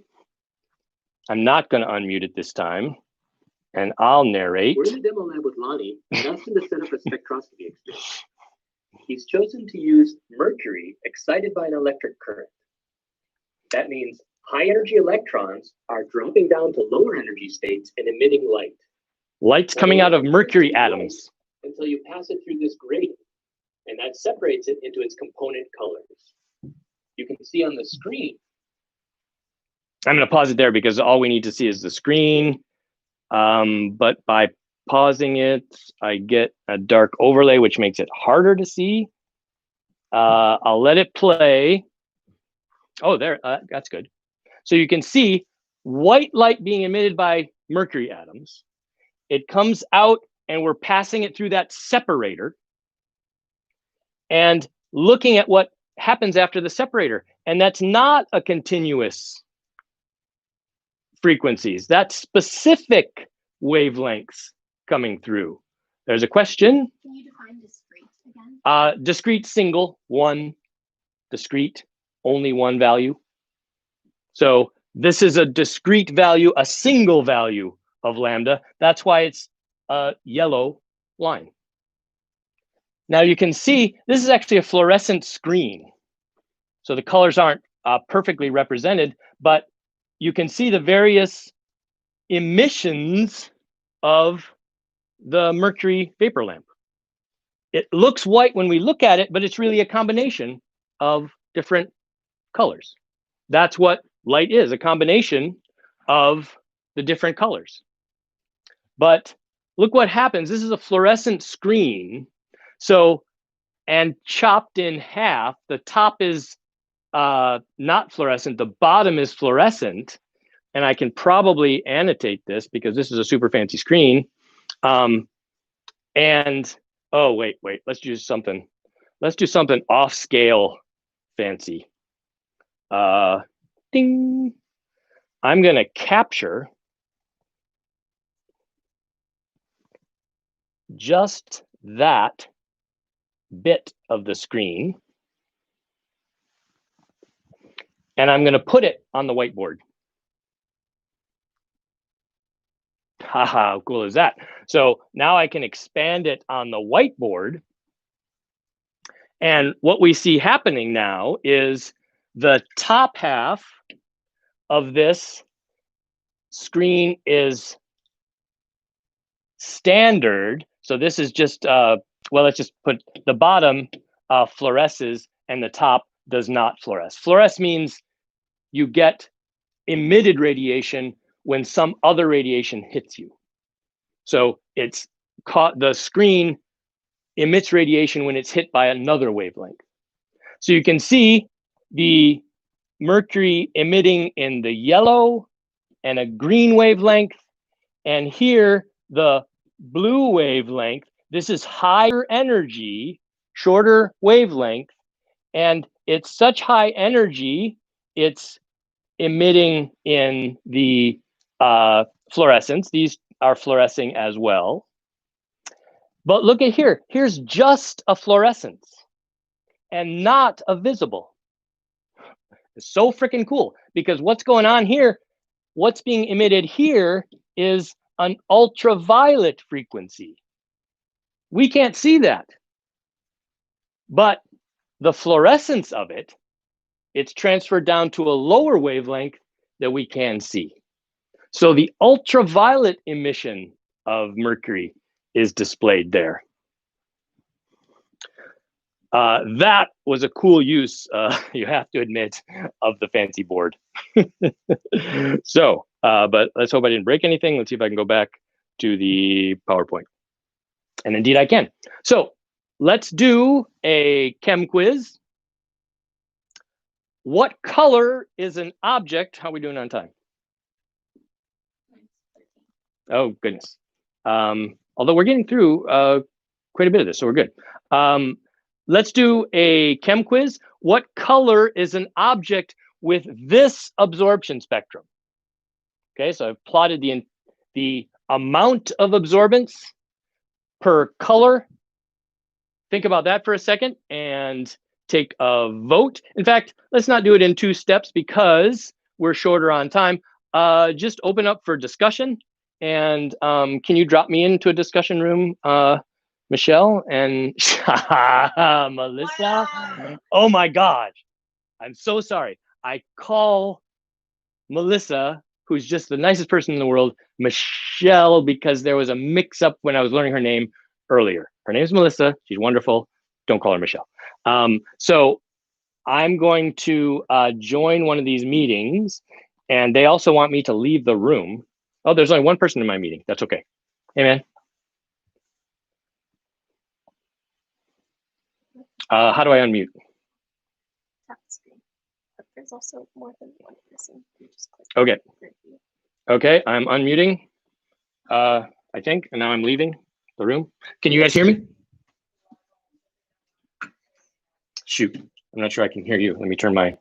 Speaker 3: I'm not going to unmute it this time. And I'll narrate. We're in the demo lab with Lonnie, and asked him to set up a spectroscopy experiment. He's chosen to use mercury excited by an electric current. That means high energy electrons are dropping down to lower energy states and emitting light. Light's coming out of mercury atoms. Until you pass it through this grating, and that separates it into its component colors. You can see on the screen. I'm going to pause it there because all we need to see is the screen. But by pausing it, I get a dark overlay, which makes it harder to see. I'll let it play. Oh, there, that's good. So you can see white light being emitted by mercury atoms. It comes out and we're passing it through that separator and looking at what happens after the separator. And that's not a continuous frequencies. That's specific wavelengths coming through. There's a question.
Speaker 2: Can you define discrete again?
Speaker 1: Discrete, single, one. Discrete, only one value. So this is a discrete value, a single value of lambda. That's why it's a yellow line.
Speaker 3: Now you can see this is actually a fluorescent screen. So the colors aren't perfectly represented, but you can see the various emissions of the mercury vapor lamp. It looks white when we look at it, but it's really a combination of different colors. That's what light is, a combination of the different colors. But look what happens. This is a fluorescent screen. So, and chopped in half, the top is not fluorescent, the bottom is fluorescent. And I can probably annotate this because this is a super fancy screen. And oh, wait, let's do something. Let's do something off scale fancy. Ding. I'm going to capture just that bit of the screen. And I'm going to put it on the whiteboard. Haha, how cool is that? So now I can expand it on the whiteboard. And what we see happening now is the top half of this screen is standard. So this is just, well, let's just put the bottom fluoresces and the top does not fluoresce. Fluoresce means you get emitted radiation when some other radiation hits you. So it's caught, the screen emits radiation when it's hit by another wavelength. So you can see the mercury emitting in the yellow and a green wavelength. And here, the blue wavelength, this is higher energy, shorter wavelength. And it's such high energy, it's emitting in the fluorescence. These are fluorescing as well. But look at here. Here's just a fluorescence and not a visible. It's so freaking cool because what's going on here, what's being emitted here is an ultraviolet frequency. We can't see that. But the fluorescence of it, it's transferred down to a lower wavelength that we can see. So the ultraviolet emission of mercury is displayed there. That was a cool use, you have to admit, of the fancy board. So, but let's hope I didn't break anything. Let's see if I can go back to the PowerPoint. And indeed I can. So let's do a chem quiz. What color is an object? How are we doing on time? Oh, goodness. Although we're getting through quite a bit of this, so we're good. Let's do a chem quiz. What color is an object with this absorption spectrum? Okay, so I've plotted the amount of absorbance per color. Think about that for a second and take a vote. In fact, let's not do it in 2 steps because we're shorter on time. Just open up for discussion. And can you drop me into a discussion room, Michelle and Melissa? Oh my God, I'm so sorry. I call Melissa, who's just the nicest person in the world, Michelle, because there was a mix up when I was learning her name earlier. Her name is Melissa. She's wonderful. Don't call her Michelle. So I'm going to join one of these meetings, and they also want me to leave the room. Oh, there's only one person in my meeting. That's okay. Hey, man. How do I unmute?
Speaker 2: Tap the screen. But there's also more than one person. You just click
Speaker 3: Okay.
Speaker 2: review.
Speaker 3: Okay, I'm unmuting, I think, and now I'm leaving the room. Can you guys hear me? Shoot, I'm not sure I can hear you. Let me turn my.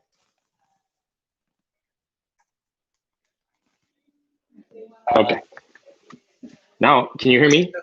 Speaker 3: Okay. Now, can you hear me?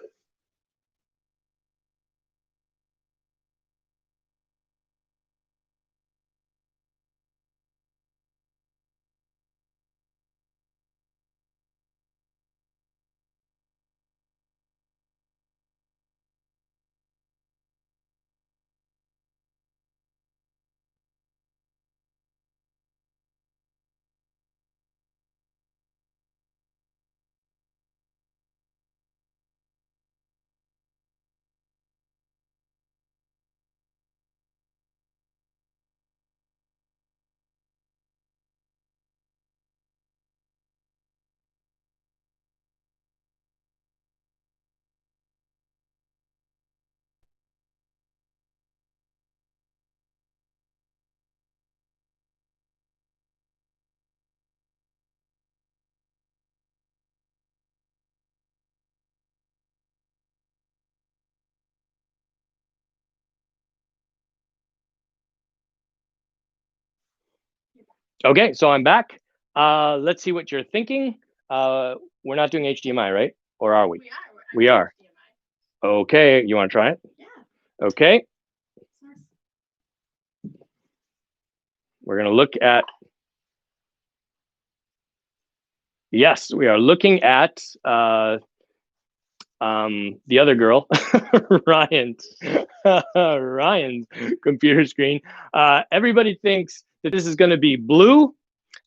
Speaker 3: Okay, so I'm back. Let's see what you're thinking. We're not doing HDMI, right? Or are we? We are. Okay, you want to try it? Yeah. Okay. We're going to look at. Yes, we are looking at the other girl, Ryan's Ryan's computer screen. Everybody thinks that this is going to be blue,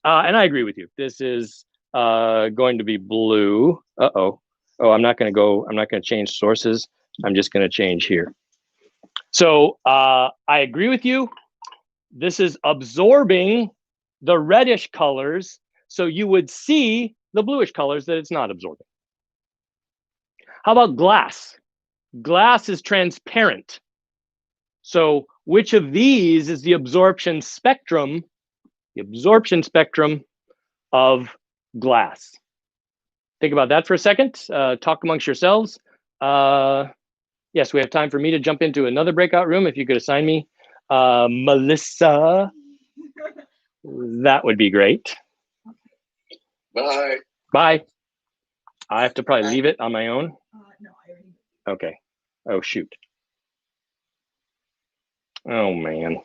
Speaker 3: and I agree with you. This is going to be blue. Oh, I'm not going to go. I'm not going to change sources. I'm just going to change here. So I agree with you. This is absorbing the reddish colors, so you would see the bluish colors that it's not absorbing. How about glass? Glass is transparent. So which of these is the absorption spectrum? The absorption spectrum of glass. Think about that for a second. Talk amongst yourselves. Yes, we have time for me to jump into another breakout room. If you could assign me, Melissa, that would be great.
Speaker 4: Bye.
Speaker 3: Bye. I have to probably leave it on my own. No, I already. Okay. Oh, shoot. Oh, man.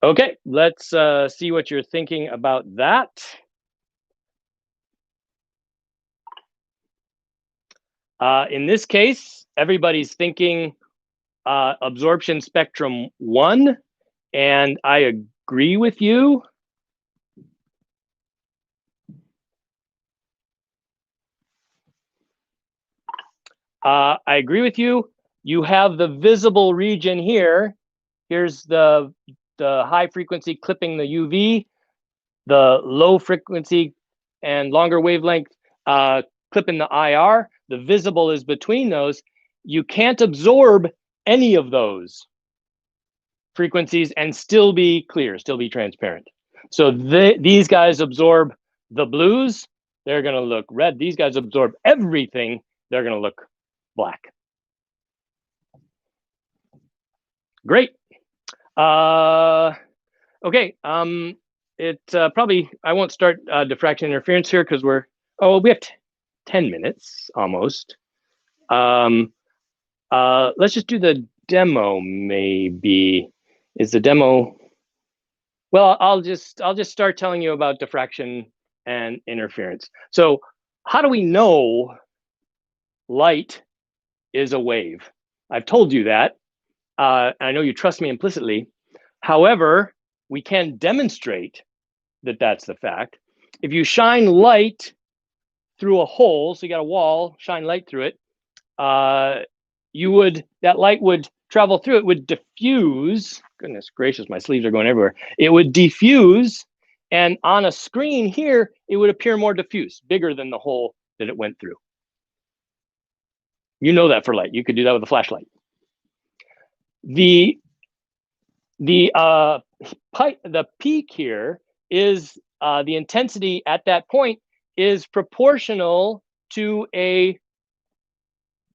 Speaker 3: Okay, let's see what you're thinking about that. In this case, everybody's thinking absorption spectrum 1, and I agree with you. I agree with you. You have the visible region here. Here's the high frequency clipping the UV, the low frequency and longer wavelength clipping the IR. The visible is between those. You can't absorb any of those frequencies and still be clear, still be transparent. So these guys absorb the blues, they're going to look red. These guys absorb everything, they're going to look black. Great. Okay. Probably I won't start diffraction interference here because we have 10 minutes almost. Let's just do the demo. Maybe is the demo. Well, I'll just start telling you about diffraction and interference. So how do we know light is a wave? I've told you that. I know you trust me implicitly. However, we can demonstrate that that's the fact. If you shine light through a hole, so you got a wall, shine light through it, that light would travel through, it would diffuse. Goodness gracious, my sleeves are going everywhere. It would diffuse, and on a screen here, it would appear more diffuse, bigger than the hole that it went through. You know that for light. You could do that with a flashlight. The peak here is the intensity at that point is proportional to a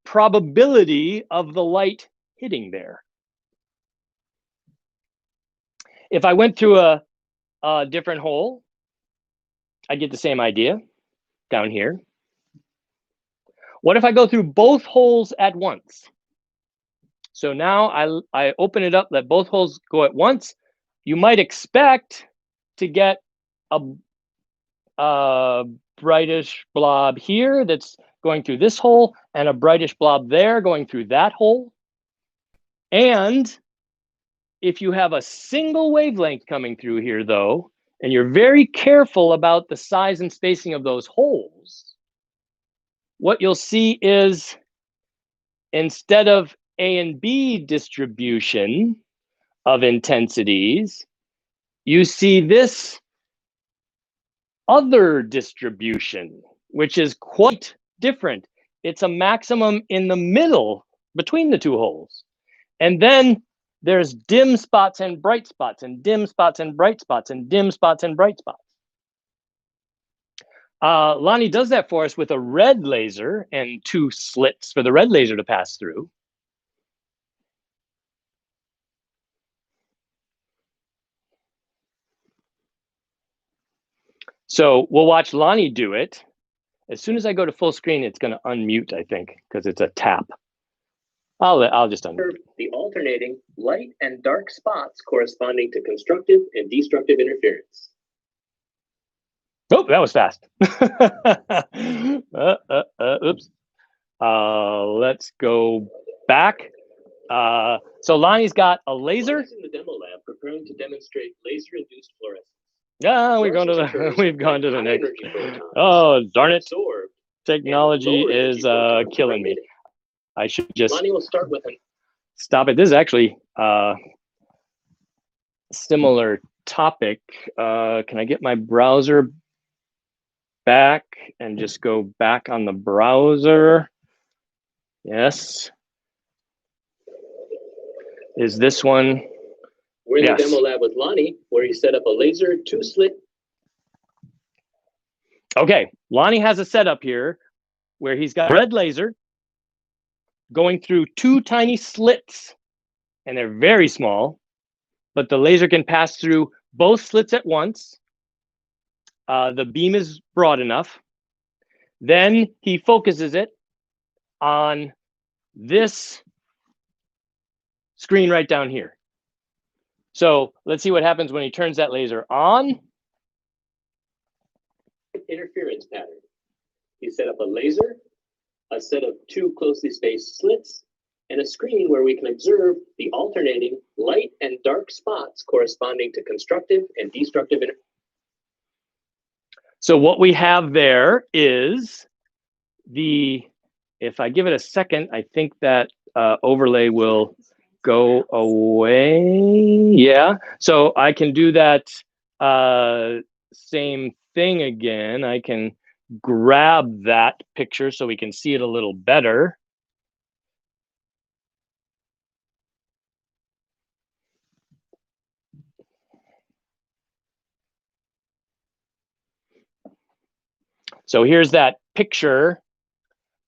Speaker 3: probability of the light hitting there. If I went through a different hole, I get the same idea down here. What if I go through both holes at once? So now I open it up, let both holes go at once. You might expect to get a brightish blob here that's going through this hole and a brightish blob there going through that hole. And if you have a single wavelength coming through here though, and you're very careful about the size and spacing of those holes, what you'll see is instead of A and B distribution of intensities, you see this other distribution, which is quite different. It's a maximum in the middle between the two holes. And then there's dim spots and bright spots and dim spots and bright spots and dim spots and bright spots. Lonnie does that for us with a red laser and 2 slits for the red laser to pass through. So we'll watch Lonnie do it. As soon as I go to full screen, it's going to unmute, I think, because it's a tap. I'll just unmute. The alternating light and dark spots corresponding to constructive and destructive interference. Oh, that was fast. Oops. Let's go back. So Lonnie's got a laser. In the demo lab, preparing to demonstrate laser-induced fluorescence. Yeah, we've gone to the next. Oh, darn it! Technology is killing me. I should just. Lonnie will start with an. Stop it. This is actually similar topic. Can I get my browser back and just go back on the browser? Yes. Is this one? We're in the demo lab with Lonnie, where he set up a laser 2-slit. Okay, Lonnie has a setup here where he's got a red laser going through 2 tiny slits, and they're very small, but the laser can pass through both slits at once. The beam is broad enough. Then he focuses it on this screen right down here. So let's see what happens when he turns that laser on. Interference pattern. You set up a laser, a set of two closely spaced slits, and a screen where we can observe the alternating light and dark spots corresponding to constructive and destructive interference. So what we have there is if I give it a second, I think that overlay will go away. Yeah, so I can do that same thing again. I can grab that picture so we can see it a little better. So here's that picture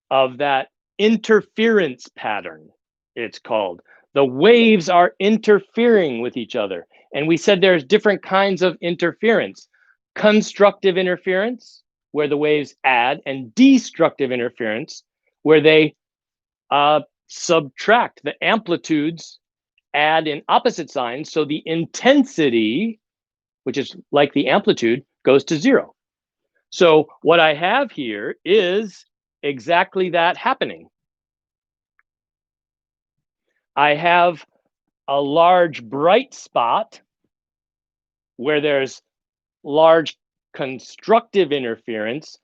Speaker 3: of that interference pattern, it's called. The waves are interfering with each other. And we said there's different kinds of interference. Constructive interference, where the waves add, and destructive interference, where they subtract. The amplitudes add in opposite signs, so the intensity, which is like the amplitude, goes to 0. So what I have here is exactly that happening. I have a large bright spot where there's large constructive interference,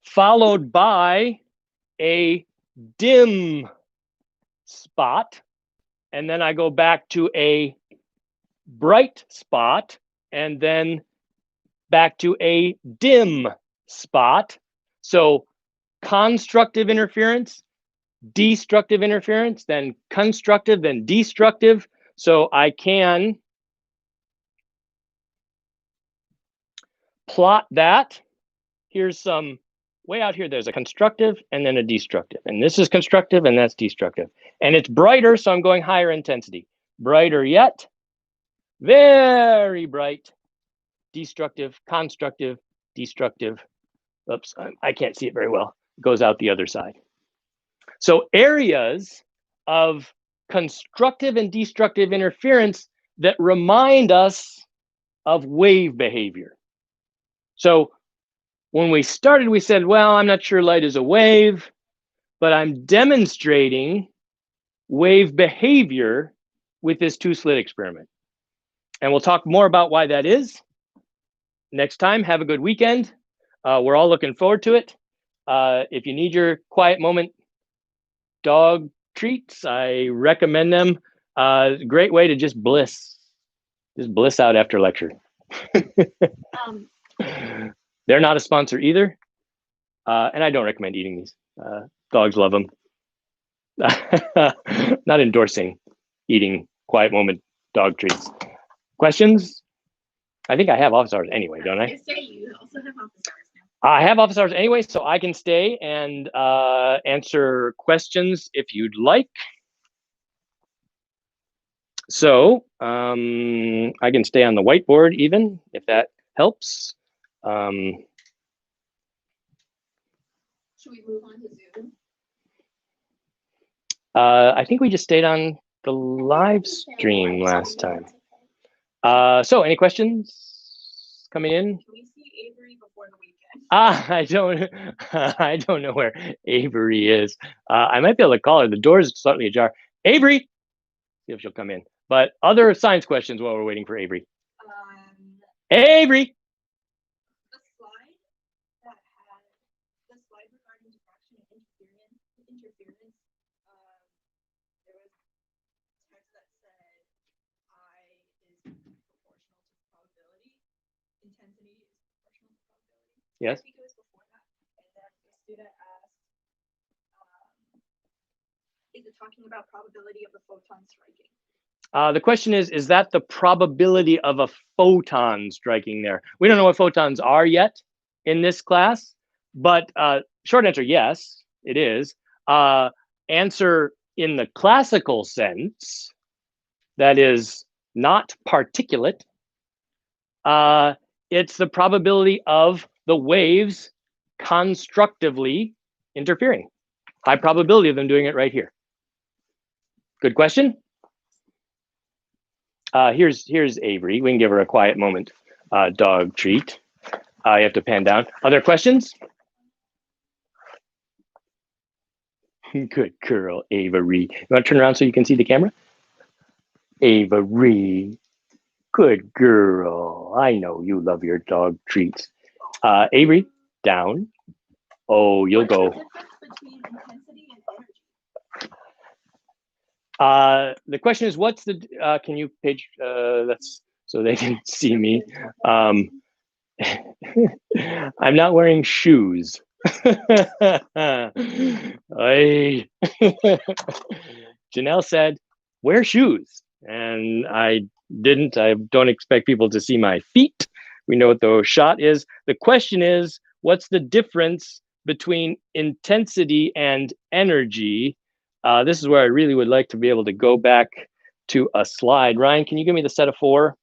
Speaker 3: followed by a dim spot, and then I go back to a bright spot, and then back to a dim spot. So constructive interference, destructive interference, then constructive, then destructive. So I can plot that. Here's some way out here. There's a constructive and then a destructive. And this is constructive and that's destructive. And it's brighter, so I'm going higher intensity. Brighter yet. Very bright. Destructive, constructive, destructive. Oops, I can't see it very well. It goes out the other side. So areas of constructive and destructive interference that remind us of wave behavior. So when we started, we said, well, I'm not sure light is a wave, but I'm demonstrating wave behavior with this two-slit experiment. And we'll talk more about why that is next time. Have a good weekend. We're all looking forward to it. If you need your quiet moment dog treats, I recommend them. Great way to just bliss out after lecture. They're not a sponsor either. And I don't recommend eating these. Dogs love them. Not endorsing eating quiet moment dog treats. Questions? I think I have office hours anyway, don't I?
Speaker 2: You also have office hours now.
Speaker 3: I have office hours anyway, so I can stay and answer questions if you'd like. So I can stay on the whiteboard even, if that helps.
Speaker 2: Should we move on to Zoom?
Speaker 3: I think we just stayed on the live stream last time. So any questions coming in?
Speaker 2: Can we see Avery before the weekend?
Speaker 3: I don't know where Avery is. I might be able to call her. The door is slightly ajar. Avery, see if she'll come in. But other science questions while we're waiting for Avery. Avery.
Speaker 2: The slide that had the slide regarding diffraction and interference. There was text that said I is proportional to probability. Intensity is proportional to probability.
Speaker 3: Yes.
Speaker 2: I think it was before that. And then the student asked, is it talking about probability of the photon striking?
Speaker 3: The question is that the probability of a photon striking there? We don't know what photons are yet in this class, but short answer, yes, it is. Answer in the classical sense, that is not particulate, it's the probability of the waves constructively interfering. High probability of them doing it right here. Good question. Here's Avery. We can give her a quiet moment. Dog treat. You have to pan down. Other questions? Good girl, Avery. You want to turn around so you can see the camera? Avery. Good girl. I know you love your dog treats. Avery, down. Oh, you'll go.
Speaker 2: What's the difference between intensity and energy?
Speaker 3: The question is, what's the, can you page, that's so they can see me. I'm not wearing shoes. Janelle said, wear shoes. And I didn't. I don't expect people to see my feet. We know what the shot is. The question is, what's the difference between intensity and energy? This is where I really would like to be able to go back to a slide. Ryan, can you give me the set of 4?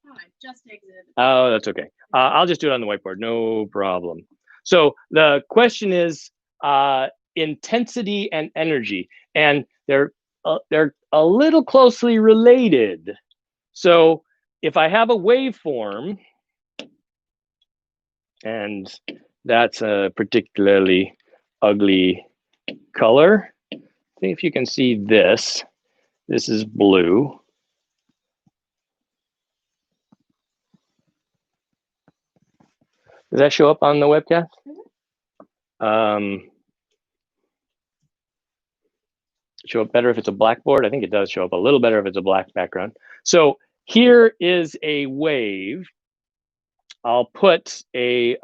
Speaker 2: Oh, I just exited.
Speaker 3: Oh, that's okay. I'll just do it on the whiteboard, no problem. So the question is intensity and energy, and they're a little closely related. So if I have a waveform, and that's a particularly ugly color. See if you can see this. This is blue. Does that show up on the webcast? Show up better if it's a blackboard? I think it does show up a little better if it's a black background. So here is a wave. I'll put a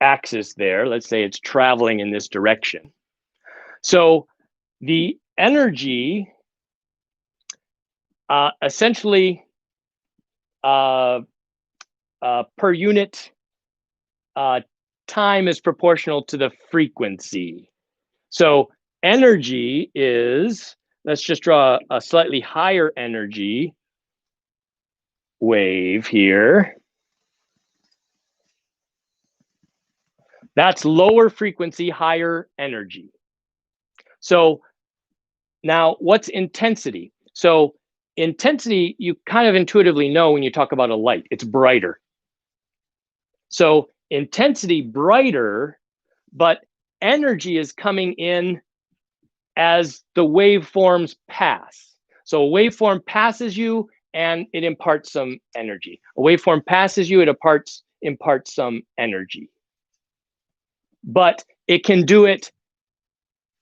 Speaker 3: axis there. Let's say it's traveling in this direction. So the energy essentially per unit time is proportional to the frequency. So energy is, let's just draw a slightly higher energy wave here. That's lower frequency, higher energy. So now what's intensity? So intensity, you kind of intuitively know when you talk about a light, it's brighter. So intensity brighter, but energy is coming in as the waveforms pass. So a waveform passes you and it imparts some energy. A waveform passes you, it imparts some energy. But it can do it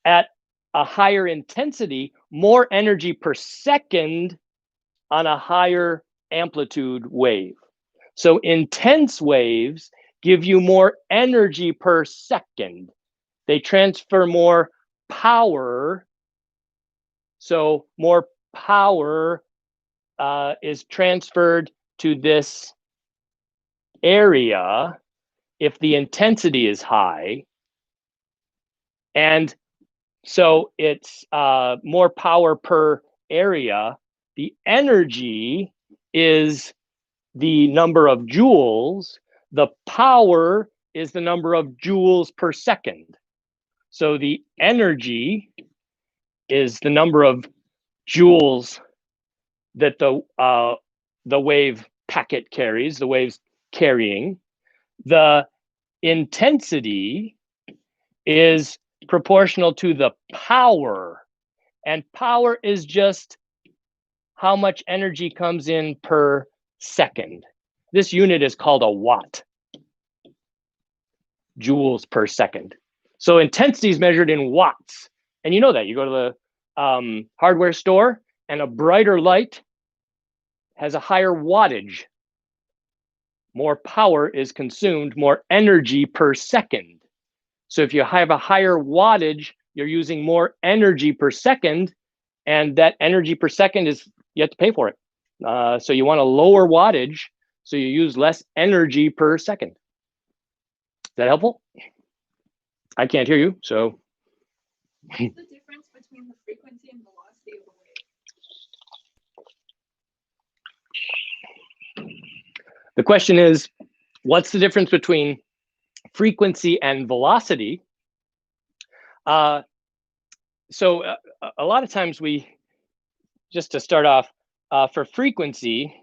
Speaker 3: at a higher intensity, more energy per second on a higher amplitude wave. So intense waves give you more energy per second. They transfer more power. So more power is transferred to this area if the intensity is high. And so it's more power per area. The energy is the number of joules. The power is the number of joules per second. So the energy is the number of joules that the wave packet carries, the wave's carrying. The intensity is proportional to the power, and power is just how much energy comes in per second. This unit is called a watt, joules per second. So intensity is measured in watts, and you know that. You go to the hardware store, and a brighter light has a higher wattage. More power is consumed, more energy per second. So if you have a higher wattage, you're using more energy per second, and that energy per second is, you have to pay for it. So you want a lower wattage, so you use less energy per second. Is that helpful? I can't hear you, so.
Speaker 2: What's the difference between the frequency and velocity of a wave?
Speaker 3: The question is, what's the difference between frequency and velocity? so a lot of times just to start off, for frequency,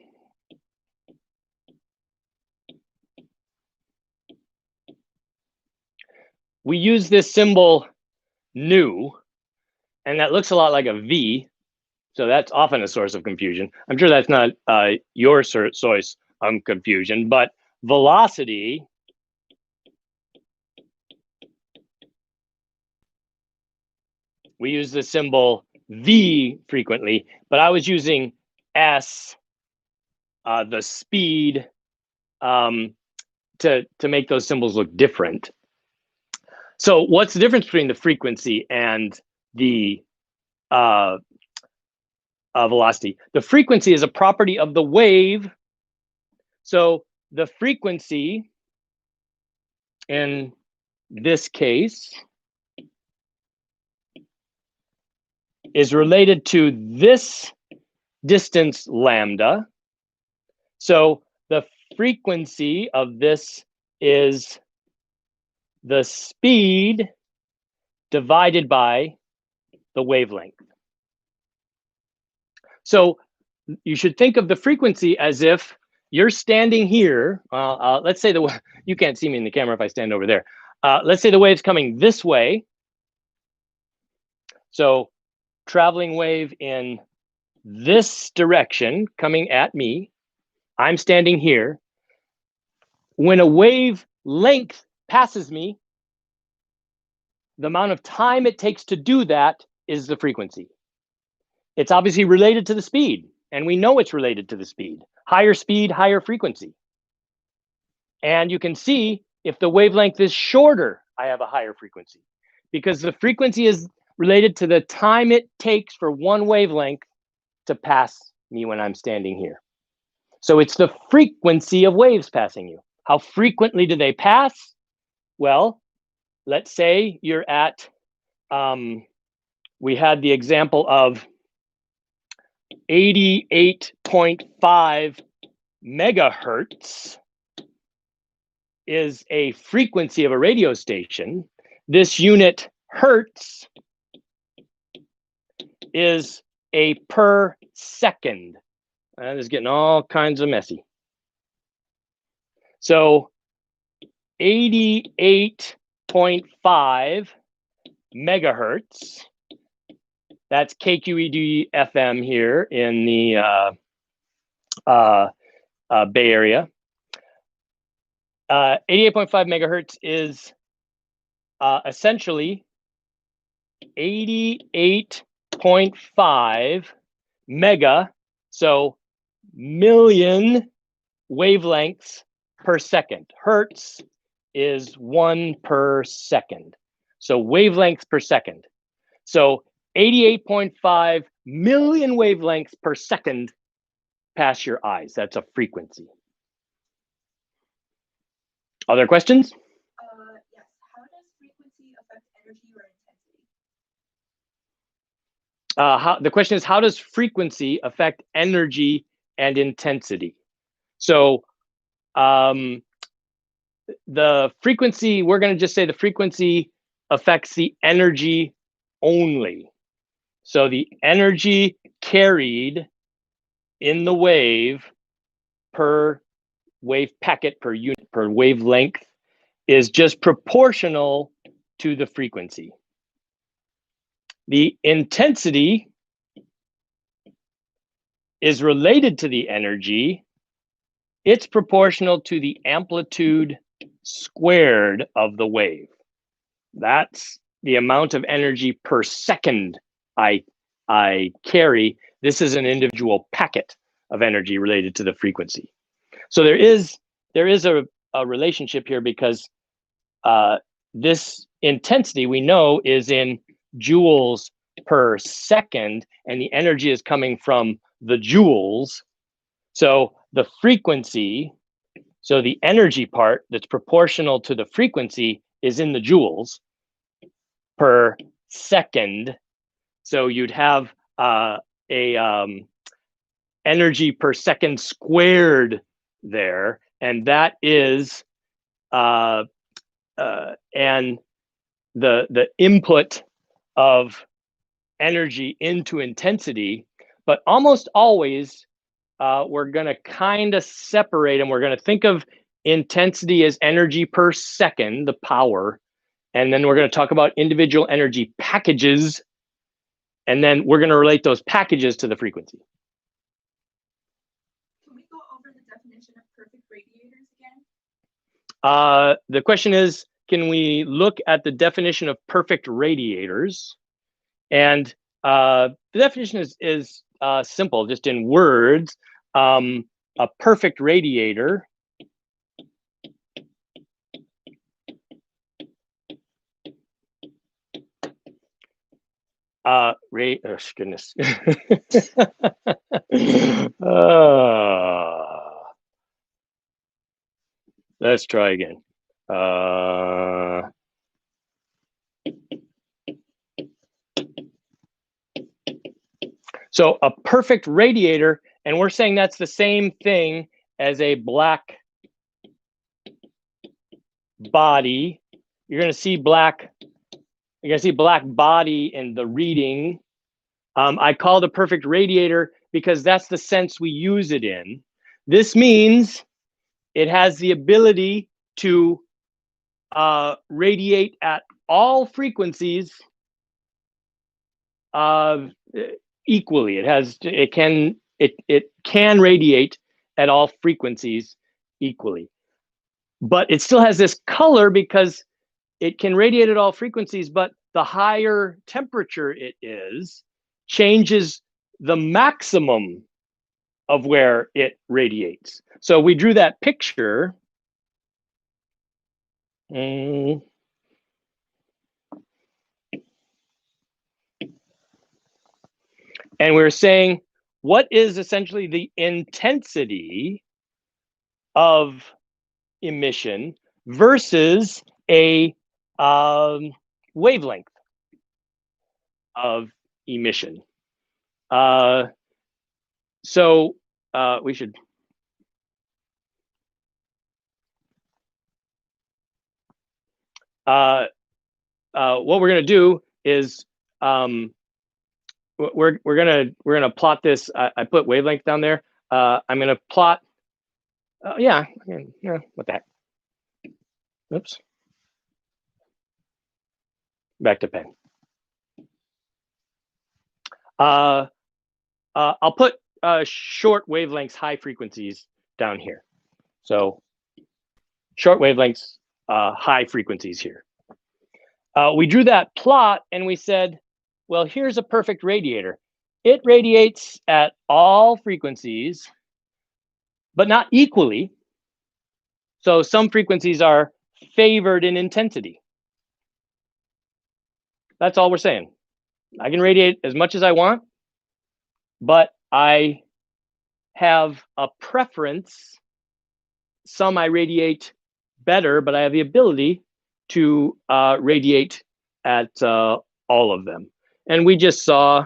Speaker 3: we use this symbol nu, and that looks a lot like a V. So that's often a source of confusion. I'm sure that's not your source of confusion, but velocity we use the symbol V frequently, but I was using S, the speed, to make those symbols look different. So what's the difference between the frequency and the velocity? The frequency is a property of the wave. So the frequency in this case is related to this distance lambda. So the frequency of this is the speed divided by the wavelength. So you should think of the frequency as if you're standing here. Let's say you can't see me in the camera if I stand over there. Let's say the wave's coming this way. So traveling wave in this direction coming at me. I'm standing here. When a wave length passes me, the amount of time it takes to do that is the frequency. It's obviously related to the speed, and we know it's related to the speed. Higher speed, higher frequency. And you can see if the wavelength is shorter, I have a higher frequency, because the frequency is related to the time it takes for one wavelength to pass me when I'm standing here. So it's the frequency of waves passing you. How frequently do they pass? Well, let's say you're at, we had the example of 88.5 megahertz is a frequency of a radio station. This unit hertz is a per second. That is getting all kinds of messy. So 88.5 megahertz, that's KQED FM here in the Bay Area. 88.5 megahertz is essentially 88.5 mega, so million wavelengths per second. Hertz is 1 per second. So wavelengths per second. So 88.5 million wavelengths per second pass your eyes. That's a frequency. Other questions?
Speaker 2: Yes. How does frequency affect energy or intensity?
Speaker 3: The question is, how does frequency affect energy and intensity? So the frequency, we're going to just say the frequency affects the energy only. So the energy carried in the wave per wave packet per unit per wavelength is just proportional to the frequency. The intensity is related to the energy. It's proportional to the amplitude squared of the wave. That's the amount of energy per second I carry. This is an individual packet of energy related to the frequency. So there is a relationship here, because this intensity we know is in joules per second, and the energy is coming from the joules. So the frequency, so the energy part that's proportional to the frequency is in the joules per second. So you'd have energy per second squared there, and that is and the input of energy into intensity, but almost always we're going to kind of separate them. We're going to think of intensity as energy per second, the power, and then we're going to talk about individual energy packages, and then we're going to relate those packages to the frequency.
Speaker 2: Can we go over the definition of perfect radiators again?
Speaker 3: The question is, can we look at the definition of perfect radiators? And the definition is simple, just in words. A perfect radiator oh goodness. Let's try again. So a perfect radiator, and we're saying that's the same thing as a black body. You're going to see black body in the reading. I call it a perfect radiator because that's the sense we use it in. This means it has the ability to radiate at all frequencies equally. It can radiate at all frequencies equally, but it still has this color because it can radiate at all frequencies, but the higher temperature it is changes the maximum of where it radiates. So we drew that picture. And we're saying, what is essentially the intensity of emission versus a wavelength of emission? So we should. What we're going to do is we're gonna plot this. I put wavelength down there. I'm going to plot. Yeah, what the heck? Oops. Back to pen. I'll put short wavelengths, high frequencies down here. So short wavelengths, high frequencies here. We drew that plot and we said, well, here's a perfect radiator. It radiates at all frequencies, but not equally. So some frequencies are favored in intensity. That's all we're saying. I can radiate as much as I want, but I have a preference. Some I radiate better, but I have the ability to radiate at all of them. And we just saw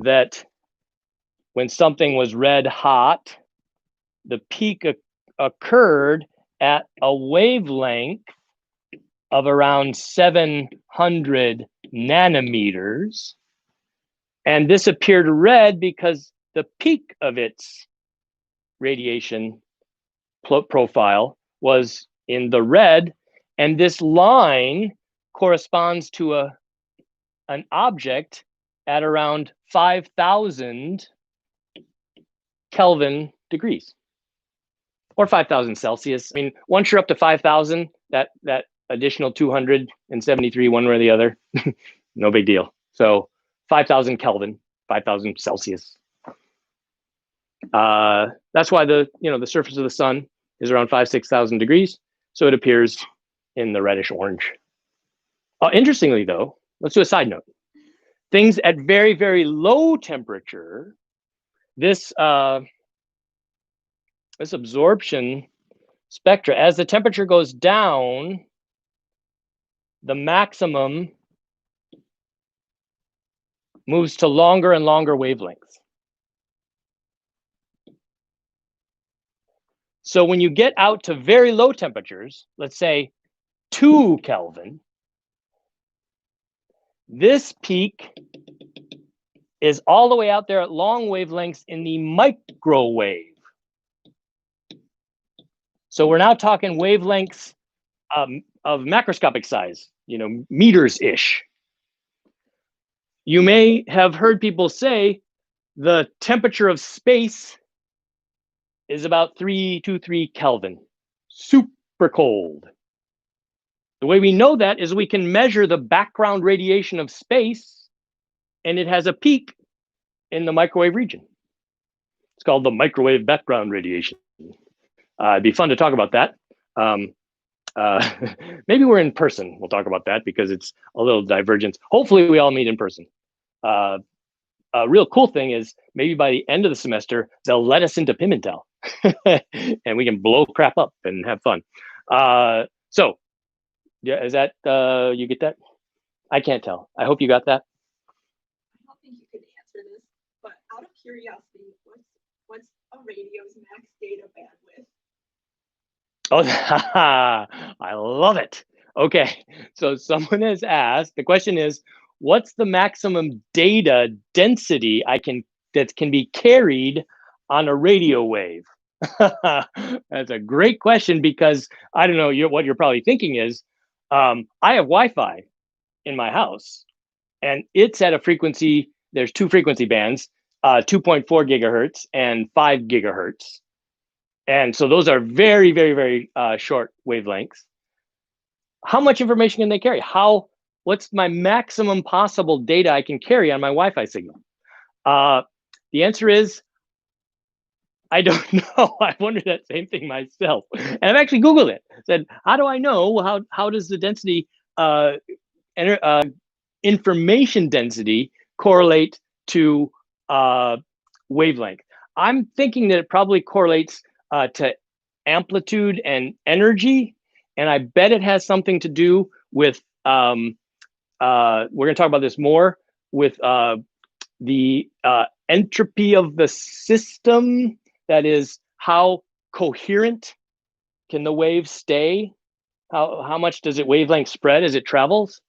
Speaker 3: that when something was red hot, the peak occurred at a wavelength of around 700 nanometers. And this appeared red because the peak of its radiation profile was in the red. And this line corresponds to an object at around 5,000 Kelvin degrees, or 5,000 Celsius. I mean, once you're up to 5,000, that additional 273, one way or the other, no big deal. So 5,000 Kelvin, 5,000 Celsius. That's why the surface of the sun is around 5,000-6,000 degrees. So it appears in the reddish orange. Interestingly, though, let's do a side note. Things at very, very low temperature, this absorption spectra, as the temperature goes down, the maximum moves to longer and longer wavelengths. So when you get out to very low temperatures, let's say 2 Kelvin, this peak is all the way out there at long wavelengths in the microwave. So we're now talking wavelengths of macroscopic size, meters-ish. You may have heard people say the temperature of space is about 323 Kelvin, super cold. The way we know that is we can measure the background radiation of space, and it has a peak in the microwave region. It's called the microwave background radiation. It'd be fun to talk about that. Maybe we're in person. We'll talk about that because it's a little divergence. Hopefully we all meet in person. A real cool thing is maybe by the end of the semester, they'll let us into Pimentel and we can blow crap up and have fun. So yeah, is that, you get that? I can't tell. I hope you got that.
Speaker 2: I don't think you could answer this, but out of curiosity, what's a radio's max data bandwidth?
Speaker 3: Oh, I love it. Okay, so someone has asked, the question is, what's the maximum data density that can be carried on a radio wave? That's a great question because I don't know what you're probably thinking is, I have Wi-Fi in my house and it's at a frequency, there's two frequency bands, 2.4 gigahertz and 5 gigahertz. And so those are very, very, very short wavelengths. How much information can they carry? What's my maximum possible data I can carry on my Wi-Fi signal? The answer is, I don't know. I wondered that same thing myself. And I've actually Googled it. Said, how do I know? How does the density, information density correlate to wavelength? I'm thinking that it probably correlates to amplitude and energy. And I bet it has something to do with, we're going to talk about this more, with the entropy of the system. That is, how coherent can the wave stay? How much does it wavelength spread as it travels?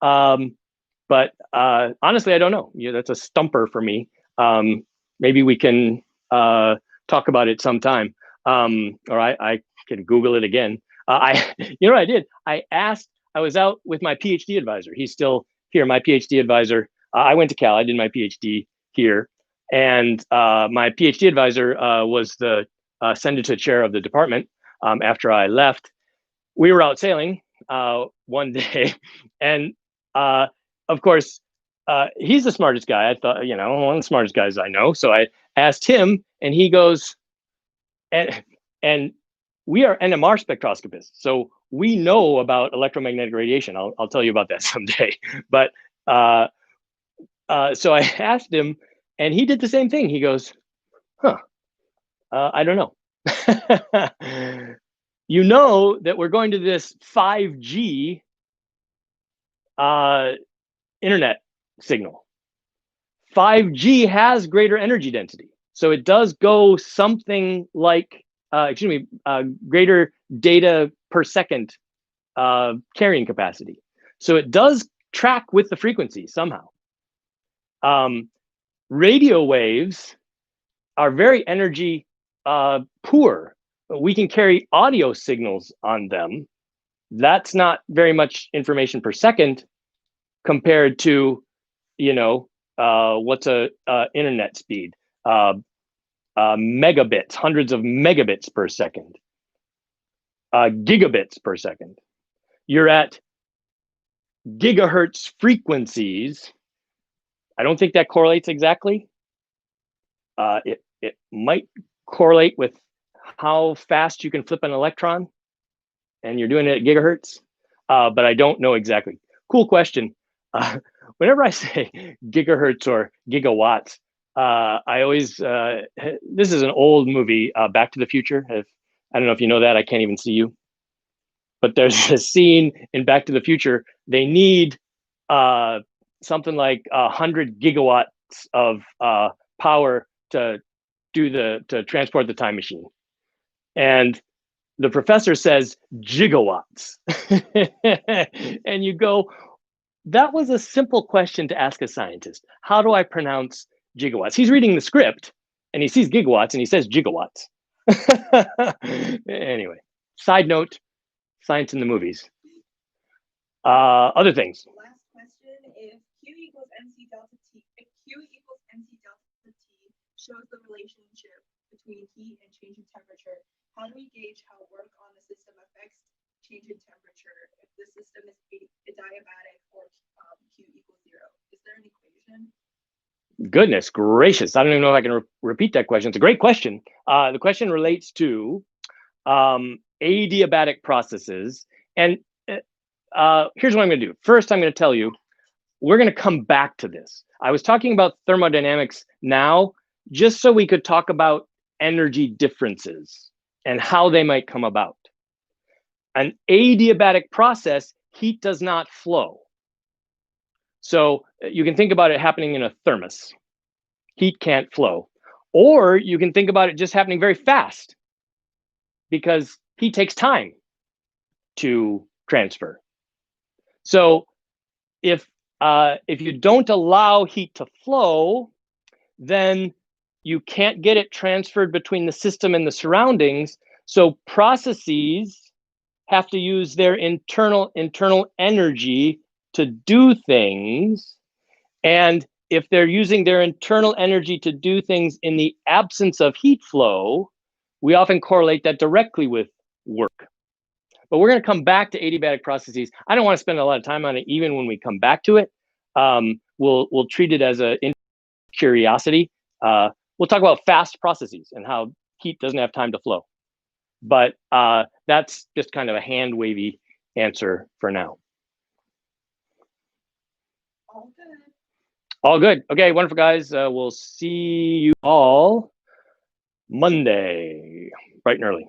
Speaker 3: But honestly, I don't know. That's a stumper for me. Maybe we can talk about it sometime, or I can Google it again. You know what I did? I was out with my PhD advisor. He's still here, my PhD advisor. I went to Cal, I did my PhD here. And my PhD advisor was the senator chair of the department after I left. We were out sailing one day. And of course, he's the smartest guy. I thought, one of the smartest guys I know. So I asked him and he goes, and we are NMR spectroscopists. So we know about electromagnetic radiation. I'll tell you about that someday. But so I asked him, and he did the same thing. He goes, I don't know. You know that we're going to this 5G internet signal. 5G has greater energy density. So it does go something like, greater data per second carrying capacity. So it does track with the frequency somehow. Radio waves are very energy poor. We can carry audio signals on them. That's not very much information per second compared to, what's a internet speed? Megabits, hundreds of megabits per second, gigabits per second. You're at gigahertz frequencies. I don't think that correlates exactly. It might correlate with how fast you can flip an electron, and you're doing it at gigahertz, but I don't know exactly. Cool question. Whenever I say gigahertz or gigawatts, I always, this is an old movie, Back to the Future. I don't know if you know that, I can't even see you. But there's a scene in Back to the Future, they need something like 100 gigawatts of power to transport the time machine. And the professor says gigawatts. And you go, that was a simple question to ask a scientist. How do I pronounce gigawatts? He's reading the script and he sees gigawatts and he says gigawatts. Anyway, side note, science in the movies. Other things.
Speaker 2: Last question, if Q equals MC delta T, if Q equals MC delta T shows the relationship between heat and change in temperature, how do we gauge how work on the system affects change in temperature if the system is adiabatic or Q equals 0? Is there an equation?
Speaker 3: Goodness gracious, I don't even know if I can repeat that question. It's a great question. The question relates to adiabatic processes. And here's what I'm going to do. First, I'm going to tell you, we're going to come back to this. I was talking about thermodynamics now, just so we could talk about energy differences and how they might come about. An adiabatic process, heat does not flow. So you can think about it happening in a thermos. Heat can't flow. Or you can think about it just happening very fast because heat takes time to transfer. So if you don't allow heat to flow, then you can't get it transferred between the system and the surroundings. So processes have to use their internal energy to do things. And if they're using their internal energy to do things in the absence of heat flow, we often correlate that directly with work. But we're going to come back to adiabatic processes. I don't want to spend a lot of time on it, even when we come back to it. We'll treat it as a curiosity. We'll talk about fast processes and how heat doesn't have time to flow. But that's just kind of a hand wavy answer for now.
Speaker 2: All good.
Speaker 3: All good. Okay, wonderful, guys. We'll see you all Monday, bright and early.